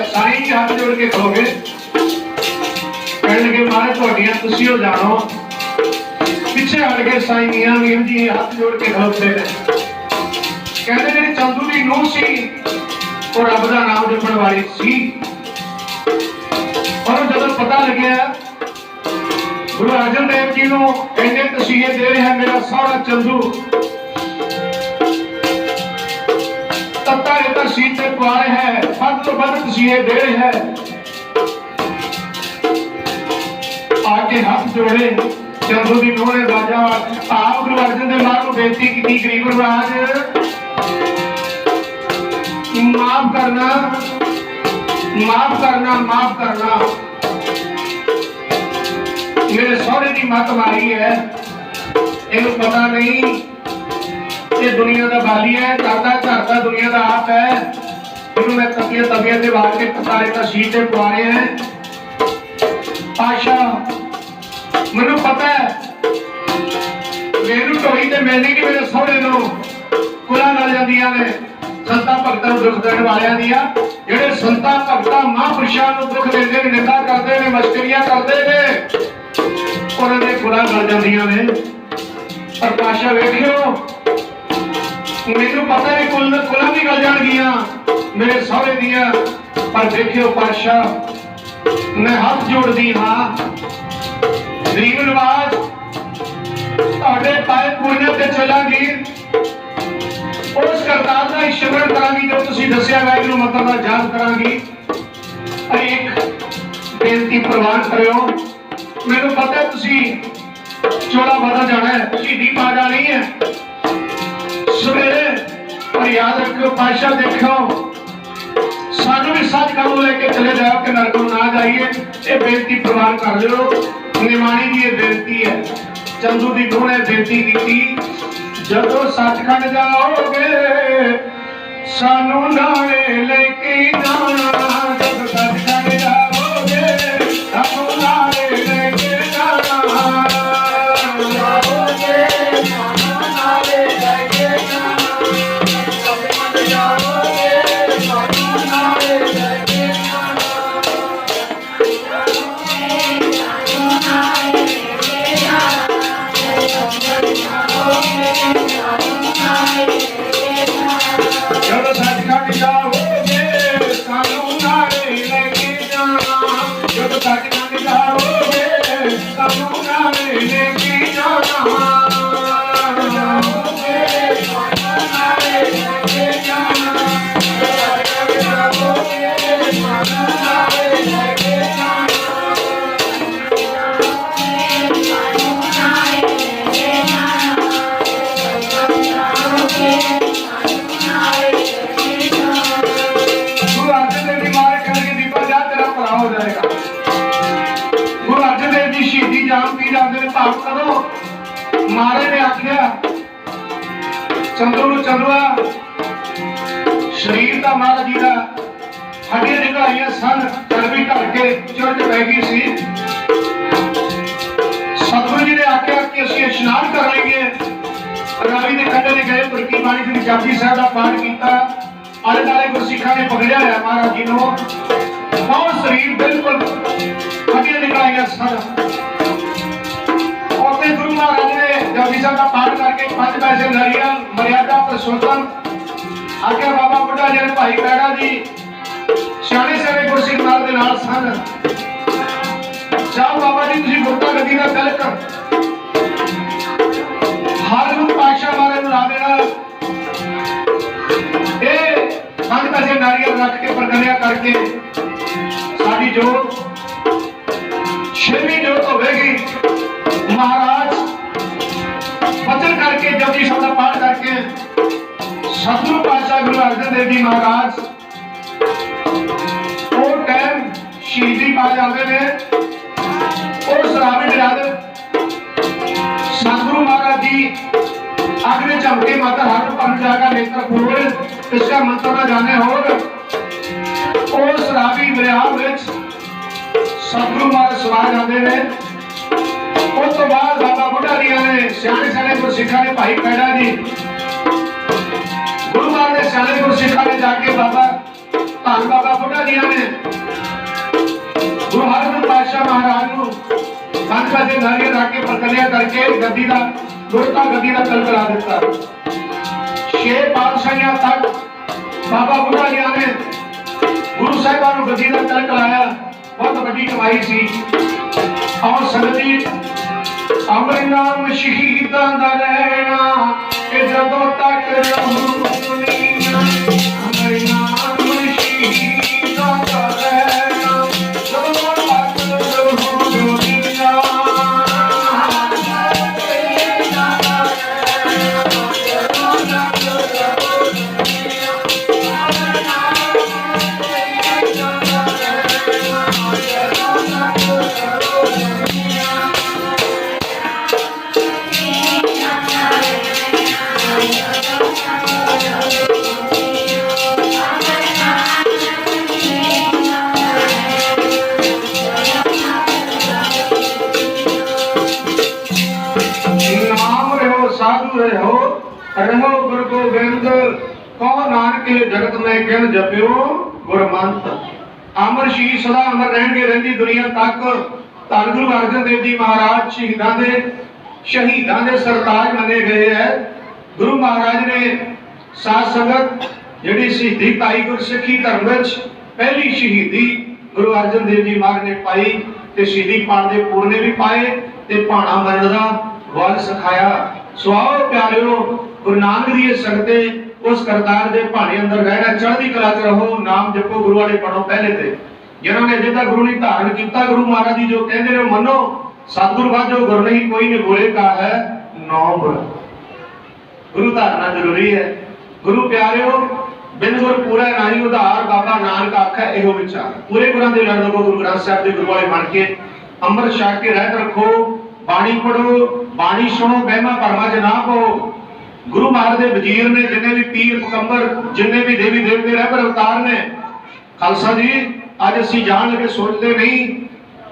साईं हाथ जोड़ के कहोगे, कहने लगे महाराज तुहाडियां तुसी हो जानो। पिछे हट के साईं मियां वीर जी हाथ जोड़ के खलोते ने, कहते जिहड़ी चंदू दी नूंह सी वो रब दा नाम जपण वाली सी। और जदों पता लग्या गुरु अर्जन देव जी नूं इन्ने तसीहे दे रहा मेरा सौरा चंदू, तत्ता सीट पे पाए है, बद तो बद तसीहे दे रहे है। आके हाथ जोड़े चंदू की नूंह ने बाजा आप गुरु अर्जन देव महाराज को बेनती की, गरीब महाराज माफ करना माफ करना माफ करना, मेरे सौरे की मत मारी है, इन्हें पता नहीं ये दुनिया का बाली है, करता झरता दुनिया का आप है। इन्होंने मैं तकिया तबियत के बाहर के कतारे का शीट पवा रहे हैं। पाशा मैनू पता है मेनू ढोई तो मिलनी कि मेरे सौरे नो कुला मिल जांदियां ने संतां भगतां नूं दुख देण वालियां दियां। जिहड़े संतां भगतां महापुरुषां नूं दुख देंदे ने, निंदा करदे ने, मस्करियां करदे ने, उन्हां दे कुला मिल जांदियां ने। पर पाशा वेखियो मैनू पता है कुला भी गल जाणगियां मेरे सौरे दियां, पर देखियो पाशा मैं हाथ जोड़दी हां, गरीब नवाज तुहाडे पाए पुण्य ते चलांगी, उस करतार दा सिमरन करांगी जो तुसीं दस्सिया वाहिगुरू मंत्र दा जाप करांगी। एक बेनती प्रवान करियो, मैनू पता है तुसीं चोला बदल जाना है, शहीदी पा जानी है सवेरे, पर याद रखो पाशा देखो सानू भी सच काम लेके चले जाओ कि नरक ना जाइए। ये बेनती प्रवान कर लो, निमाणी की ये बेनती है। चंदू की नूंह ने बेनती की, जदों सचखंड जाओगे सानू नाले लेके जाना, जब सचखंड जाओगे सानू नाले लेके जाना, जब सचखंड जाओगे सानू नाले लेके जाना, जब सचखंड जाओगे सानू नाले लेके जाना, मारे ने आख्या चंदू नूं चंदुआ शरीर का महाराज जी का हड्डियां निकलाइया सन, चरबी ढल के चुरज पै गई सी। सतगुरु जी ने आख्या कि असीं इशनान कर लईए। रावी के कंढे ने गए, तुर्की बाणी जी जपजी साहब का पाठ किया, आले दुआले गुरसिखां ने पकड़िया है महाराज जी नूं, बहुत शरीर बिल्कुल हड्डियां निकलाइया सन। गुरु महाराज ने जपजी साहब का पाठ करके 5 पैसे नरिया मर्यादा पुरुषोत्तम आख्या बाबा बुढ़ा जी भाई पैड़ा जी सियाने सियाने गुरसिख नाल दे नाल सन, जाओ बाबा जी तुसीं गुरता गद्दी का तिलक हर नूं पातशाह महाराज नूं ला देना। ये 5 पैसे सतगुरु पातशाह गुरु अर्जन देव जी महाराज वो टाइम शहीदी पा जाते हैं और शराबी डराद सतगुरु महाराज जी अगले चमके माता हर पर जाकर नेत्र पूरे इसका मंत्र न जाने और शराबी दरिया में सतगुरु महाराज सवा जाते हैं। उस तो बाद बाबा बुढ़ा दिया ने सियाने सियाने को सिखा ने भाई पैड़ा जी गुरु महाराज ने सियाने को सिखा ने जाके बाबा धन बाबा बुढ़ा दिया ने गुरु हरगोबिंद पातशाह महाराज को 5 बजे नारियल रख के प्रकलिया करके गद्दी का गुरता गद्दी का तल करा दिता। 6 पातशाहियां तक बाबा बुढ़ा दिया ने गुरु साहिबान को गद्दी का तल कराया। बहुत बड़ी कमाई सी और संगति अमर नाम शहीदां दा रहना कि जदों तक रहूं दुनिया अमर नाम शहीदां दा रहना जदों तक रहूं दुनिया। साधु रहो रहो गुरु गोबिंद कहो नानक जगत में किन जपियो गुरमंत। अमर शीश सदा अमर रहणगे रहंदी दुनिया तक। धन गुरु अर्जन देव जी महाराज शहीदां दे सरताज मने गए है। गुरु महाराज ने साध संगत जिहड़ी शहीदी पाई गुरसिੱਖੀ धर्म विच पहली शहीदी गुरु अर्जन देव जी महाराज ने पाई ते शहीदी पाण दे पूरने भी पाए ते भाणा बनण दा वल सिखाया। सुआओ प्यारिओ गुरु नानक दी संगते उस करतार दे भाणे अंदर रहना चढ़दी कला च रहो नाम जपो गुरु वाले पढ़ो पहले ते जिन्होंने ने जिदा गुरु ने धारण किया गुरु महाराज जी जो कहते ने मनो सतगुरु वाजो गुरु नहीं कोई ने बोले का है नौ गुरु गुरु धारना जरूरी है। गुरु प्यारिओ बिन गुर पूरा नहीं उधार बाबा नानक आखा एहो विचार पूरे गुरां दे लड़ लगो गुरु ग्रंथ साहिब दे गुरु वाले बन के अमृत छक के रहत रखो बाणी पढ़ो बाणी सुनो बहमा भरमा च ना पो। गुरु महाराज दे वजीर ने जिन्ने भी पीर पकंबर जिन्ने भी देवी देवते रहबर अवतार ने खालसा जी आज असी जान लगे सोचते नहीं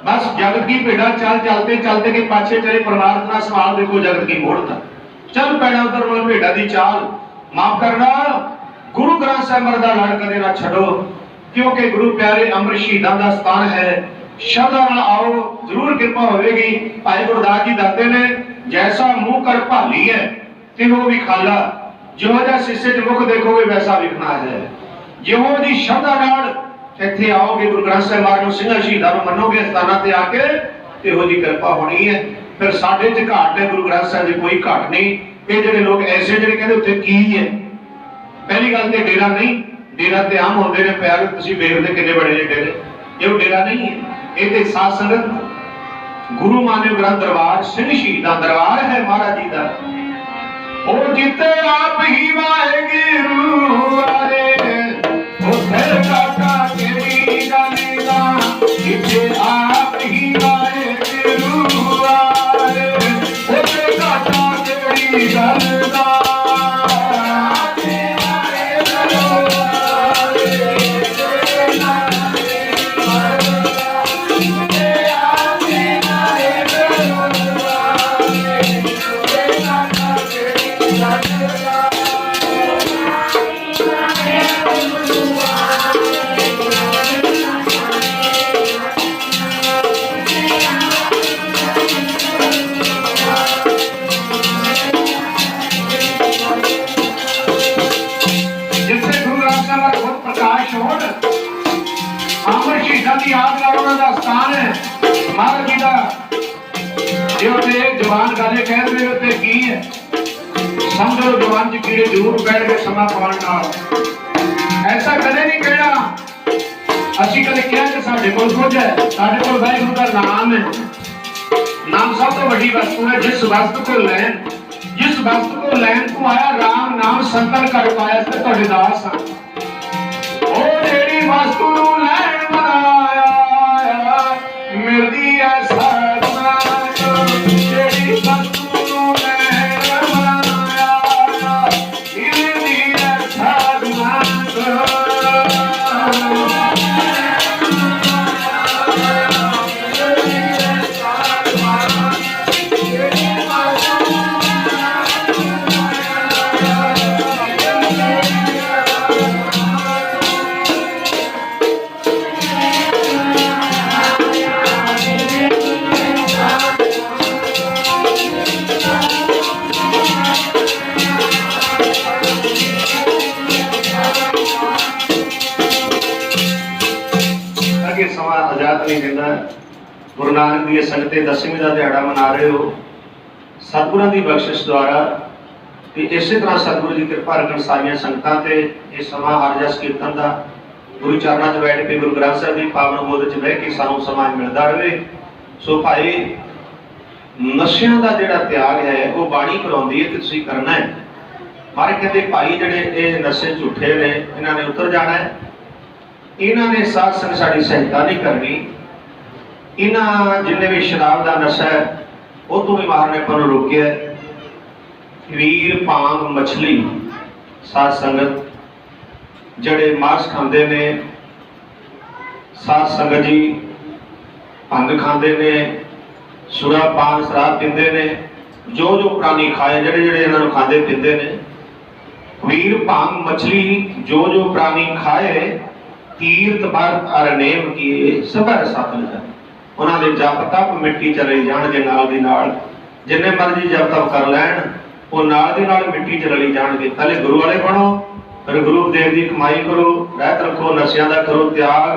बस जगत की भेड़ा चल चलते चलते के पाछे चले परमात्मा सवाल देखो जगत की मोड़ता चल पैड़ा उधर मन भेड़ा दी चाल माफ करना गुरु ग्रंथ साहिब मरदा लड़ कदे ना छड़ो क्योंकि गुरु प्यारे अमर शहीदां दा स्थान है। शब्द आओ जरूर कृपा होगी। भाई गुरदास जी दसते ने जैसा मुंह कर भाली है तिहो भी खाला जो जा शीशे च मुख देखोगे वैसा विखना है। जिहो जी शब्द नाल इत्थे आओगे गुरु ग्रंथ साहिब महाराज नूं सिंघां शहीदां नूं मनोगे स्थानां ते आके तिहो जी कृपा होनी है। फिर साडे च घाट है गुरु ग्रंथ साहिब दी कोई घाट नहीं। ये जिहड़े लोग ऐसे जिहड़े कहंदे उत्थे की है पहली गल ते डेरा नहीं डेरा ते आम होंदे ने प्यार तुसीं वेखदे किन्ने बड़े ने डेरे ये डेरा नहीं है। ये साध संगत गुरु मान्य ग्रंथ दरबार सिंह शहीदां दरबार है महाराज जी का। ओ जिते आप ही वाहेगुरु आरे ओ फिर काका तेरी गालेगा जिते आप ही वाहेगुरु आरे ओ फिर काका तेरी गालेगा स्थान है महाराज जी का जवान गाले कह रहे होते की है समझो जवान जी कीड़े जरूर बैठ के समा पावन नाल ऐसा कदे नहीं कहना असी कदे क्या कि साडे कोल कुछ है साडे कोल वाहिगुरू का नाम है। नाम सब तो बड़ी वस्तु है जिस वस्तु को लैन जिस वस्तु को लैन को आया राम नाम संतन कर पाया ते तुहाडे दास हां ओ जेड़ी वस्तु नू लैन बनाया मिलदी है साधना जेड़ी वस्तु नू लैन बनाया मिलदी है साधना समा आजाद नहीं देता। गुरु नानक दी संगते 10वीं का दिहाड़ा मना रहे हो सतगुरां दी बख्शिश द्वारा ते इसे तरह सतगुरु की कृपा रखन सारियां संगतां ते इस समा हर जस कीर्तन का गुरु चरणों च बैठ के गुरु ग्रंथ साहिब की पावन गोद च बह के सानू समा मिलता रहे। सो भाई नशियां का जिहड़ा त्याग है वो बाणी कराउंदी है कि तुसीं करना है। मारे कहते भाई जिहड़े ये नशे झूठे ने इन्हां ने उतर जाना है, इन्होंने साथ संग साड़ी सहायता नहीं करनी। इन्हां जिन्हें भी शराब का नशा है वो तो भी मार ने पर रोकिया वीर भांग मछली साध संगत जड़े मांस खाते ने साध संगत जी भंग खाते ने सुरा पान शराब पीते ने जो जो प्राणी खाए जड़े जड़े इन्होंने खाते पीते ने वीर भांग मछली जो जो प्राणी खाए तीर्थ भरत अरनेम किए सबर सतल उन्होंने जप तप मिट्टी चले जाणगे नाल दी नाल जिन्ने मर्जी जप तप कर लैन वो नाल दी नाल मिट्टी च रली जाणगे। पहले गुरु वाले बनो फिर गुरु देव की कमाई करो रहत रखो नशियां दा करो त्याग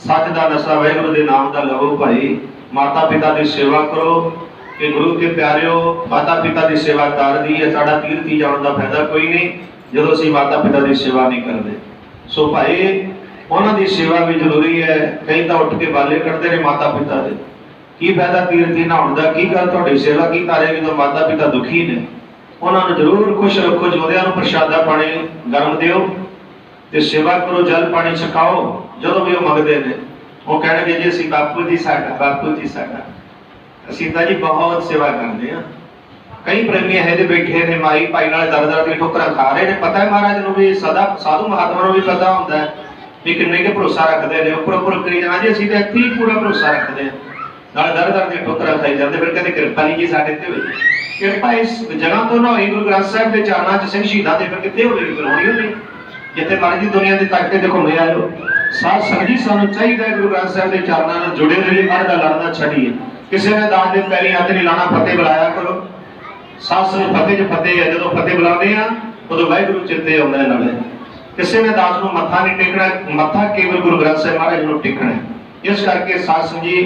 सच दा नशा वाहिगुरू दे नाम दा लवो भाई। माता पिता की सेवा करो कि गुरु के प्यारिओ माता पिता की सेवा कर दी है साडा तीर्थी जाण दा फायदा कोई नहीं जो असीं माता पिता की सेवा नहीं करते। सो भाई उन्हों की सेवा भी जरूरी है। कई तो उठ के बाले कटते हैं माता पिता के की फायदा तीर्थी नहाउण दा की गल तुहाडी सेवा की तारेगी तो माता पिता दुखी ने उन्होंने जरूर खुश रखो जोदियां नूं प्रशादा पानी गर्म दिओ ते सेवा करो जल पानी छकाओ जदों भी वो मंगते हैं वो कहणगे जी असीं बापू जी साडा असीं तां जी बहुत सेवा करते हैं। कई प्रेमी है जो बैठे ने माई भाई नाल दर दर दी ठोकरां खा रहे ने पता है महाराज नूं भी सदा साधु महात्मा नूं भी पता हुंदा है भी किन्ने के भरोसा रखते हैं उपर उपर करी जाना जी असीं तां इत्थे ही पूरा भरोसा रखते हैं नाल दर दर दी ठोकरां खाई जाते फिर कहते कृपा नहीं जी साडे ते होई कृपा इस जगह तो ना होई गुरु ग्रंथ साहिब दे चरणां च सिंह शहीदां दे फिर कित्थे होवेगी फिर होनी होनी जिथे मर्जी दुनिया दे तख्ते ते घुमे आयो। साध संगत जी सानूं चाहीदा है गुरु ग्रंथ साहिब दे चरणां नाल जुड़े रहिए मरदा लड़ना छड्डिए किसी ने दास दे पैरी हत्थ नहीं लाना फतेह बुलाया करो साध संगत फतेह च फतेह है जदों फतेह बुलाਉਂਦੇ आ उदों वाहिगुरू चित्ते आउंदा है नाले किसी ने दास नूं मत्था नहीं टेकना मत्था केवल गुरु ग्रंथ साहिब महाराज नूं टेकना है। इस करके साध संगत जी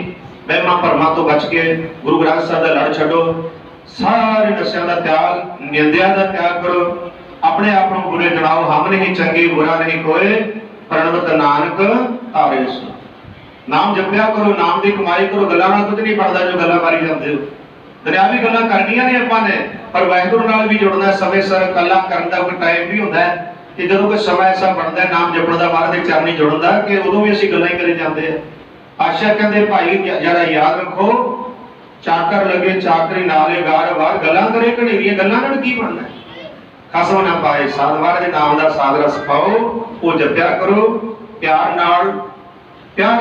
वहमां भरमां तो बच के गुरु ग्रंथ साहिब दा लड़ छड्डो सारे नशियां दा त्याग निंदिया दा त्याग करो अपने आप को बुरे जनाओ हम नहीं चंगे बुरा नहीं कोई प्रणवत नानक तारे नाम जपया करो नाम की कमाई करो गल्लां नाल कुछ नहीं पड़दा जो गल्लां मारी जांदे हो दुनियावी गल्लां करनियां ने आपां ने पर वाहिगुरू नाल भी जुड़ना समय सिर कल्ला करन दा कोई टाइम भी हुंदा है कि जदों कोई समय ऐसा बनता है नाम जपण दा महाराज दे चरणी जुड़न दा कि उदों भी असीं गल्लां ही करी जांदे आ आशा कहंदे भाई जरा याद रखो चाकर लगे चाकरी नाले गार वार गल्लां करे घनेरियां गल्लां नाल की बनना खसम ना पाए साध महाराज दे नाम दा साध रस पाओ वो जपया करो प्यार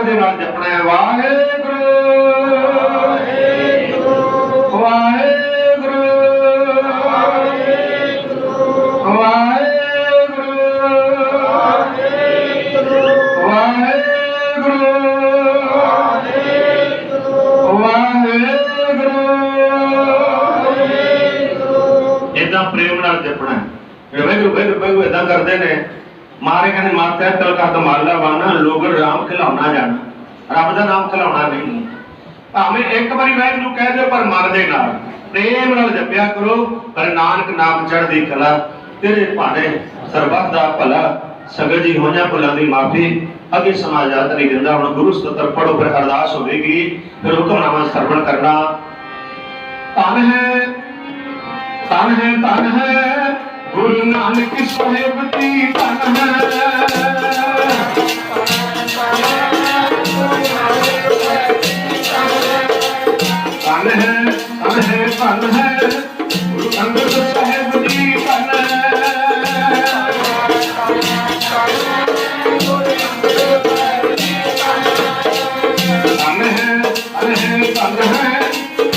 दे नाल जपना है वाहिगुरू वाहिगुरू वाहिगुरू वाहिगुरू इदा प्रेम नाल जपना वाहिगुरू इदा करते ने मारे कहने माता तल का माला वाना लोग राम खिलाना जाना रब का नाम खिलाना नहीं भावें एक बारी वाहिगुरू कह दो पर मन दे नाल प्रेम नाल जपया करो पर नानक नाम चढ़दी कला तेरे भाणे सरबत दा भला सगल जी होइयां भुलां दी माफी अगे समाज याद नहीं दिंदा हुण गुरु स्तोत्र पढ़ो फिर अरदास होवेगी फिर हुक्मनामा श्रवण करना धन है धन है गुरु नानक साहिब जी धन है। धन है गुरु अंगद साहिब जी धन है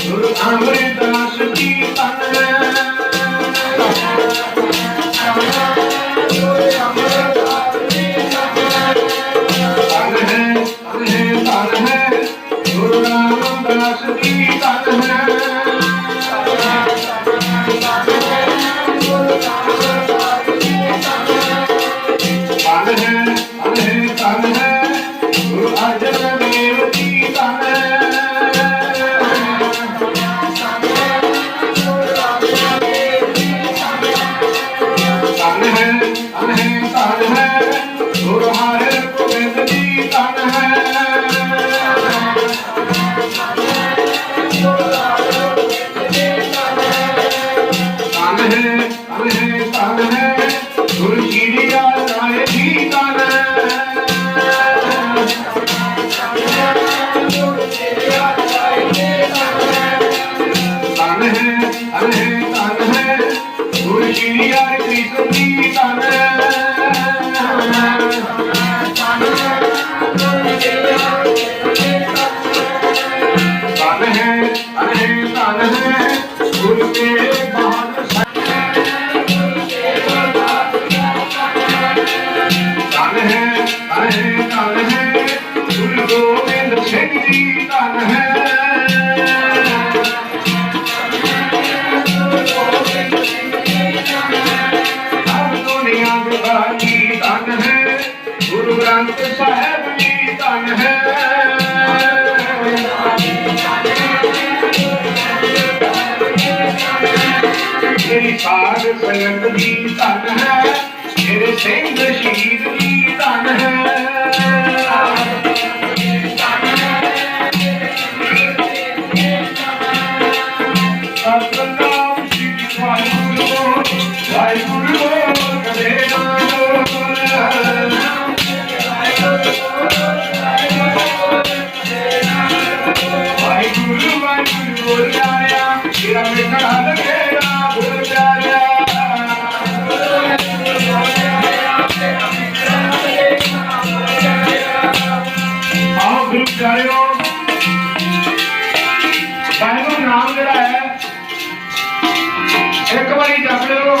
गुरु अमरदास जी धन है गुरु रामदास जी धन है। धन है गुरु अर्जन देव जी धन है गुरु हरि गोविंद जी धन है। धन है गुरु श्री राय जी धन है गुरु श्री हरि कृष्ण जी धन है गुरु तेग बहादुर धन है गुरु गोविंद सिंह जी धन है। अब दुनिया विभागी धन है गुरु ग्रंथ साहिब जी धन है। मेरी साध संगत जी धन है मेरे सिंह शहीद जी धन है। सतनाम श्री वाहिगुरु वाहिगुरु कदे वाहिगुरु वाहिगुरु बोल जाया तेरा मिठड़ा लगेगा बोल जाया। आओ गुरु प्यारेओ वाहिगुरु नाम जड़ा है एक बारी जप लो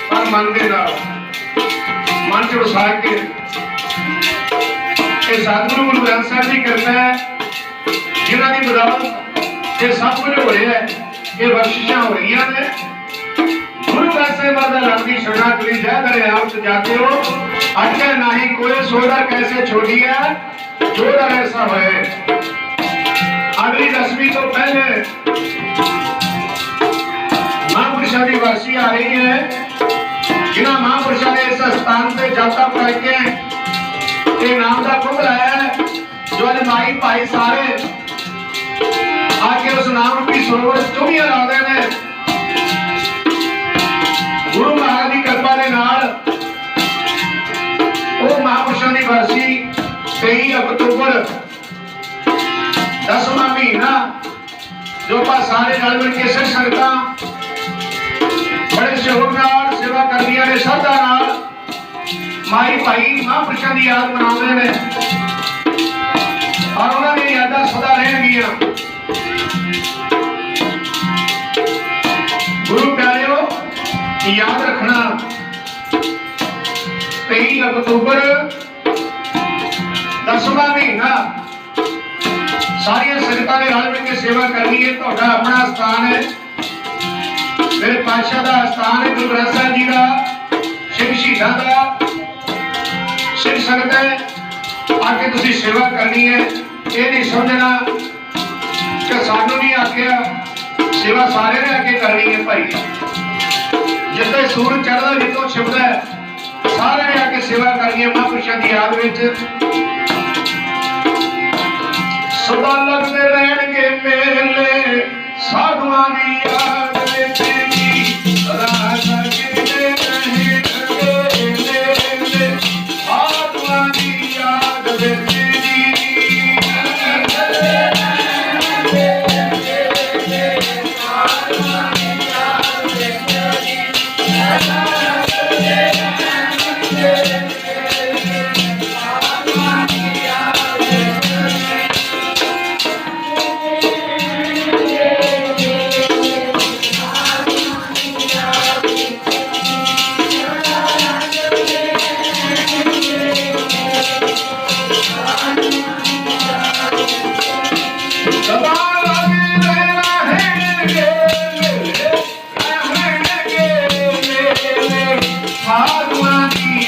पर मन के नाल मन च वसा के सतगुरु गुरु ग्रंथ साहिब जी करना है जिन्हों की बदौलत ये सब कुछ हो रहा है। ये बख्शिशां हो रही ने गुरु ग्रंथ साहिब का लंबी शरणागति जय करे आप जाते हो अटके नाही कोई सोदा कैसे छोड़ी है जोड़ा ऐसा होए। अगली 10वीं तो पहले महापुरुषों की वर्षी आ रही है जिन्होंने महापुरुषों ने इस स्थान से जाता करके नाम का कुंभ लाया है जो माई भाई सारे आके उस नाम की सरोवर चुमिया लाते हैं। गुरु महाराज की कृपा के नाल वो महापुरुषों की वर्षी 23 अक्तूबर 10वां महीना जो आप सारे रल मिल के सिख संगतां बड़े सहयोग नाल सेवा करदियां ने श्रद्धा नाल माई भाई महापुरुषों की याद मनाते हैं और उन्होंने यादां सदा रहनगियां। गुरु प्यारेओ याद रखना 23 अक्तूबर 10वां महीना सारिया संगतां ने रल मिल के सेवा करनी है। तुहाडा अपना स्थान है मेरे पातशाह का स्थान है गुरु ग्रंथ साहिब जी का सिख शहीदां का सिख संगत है आके तुसी सेवा करनी है। ये नहीं समझना कि सानू नहीं आख्या सेवा सारे ने आके करनी है भाई। जिससे सूरज चढ़ता जितों छिपता है सारे ने आके सेवा करनी है महापुरुषों की याद में। सदा लगते रहणगे मेले साधुआं दी याद विच।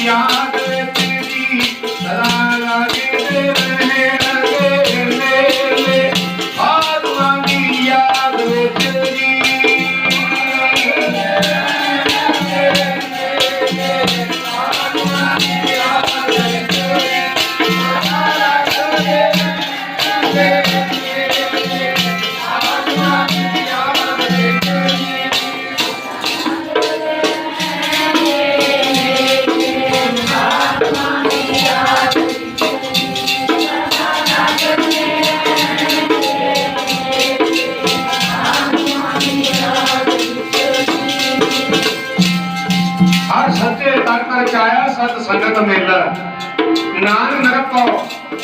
याद तेरी सदा लगे रहे मेले आत्मा की याद तेरी हर सच्चे तन पर चाया सत संगत मेला नानक नरक को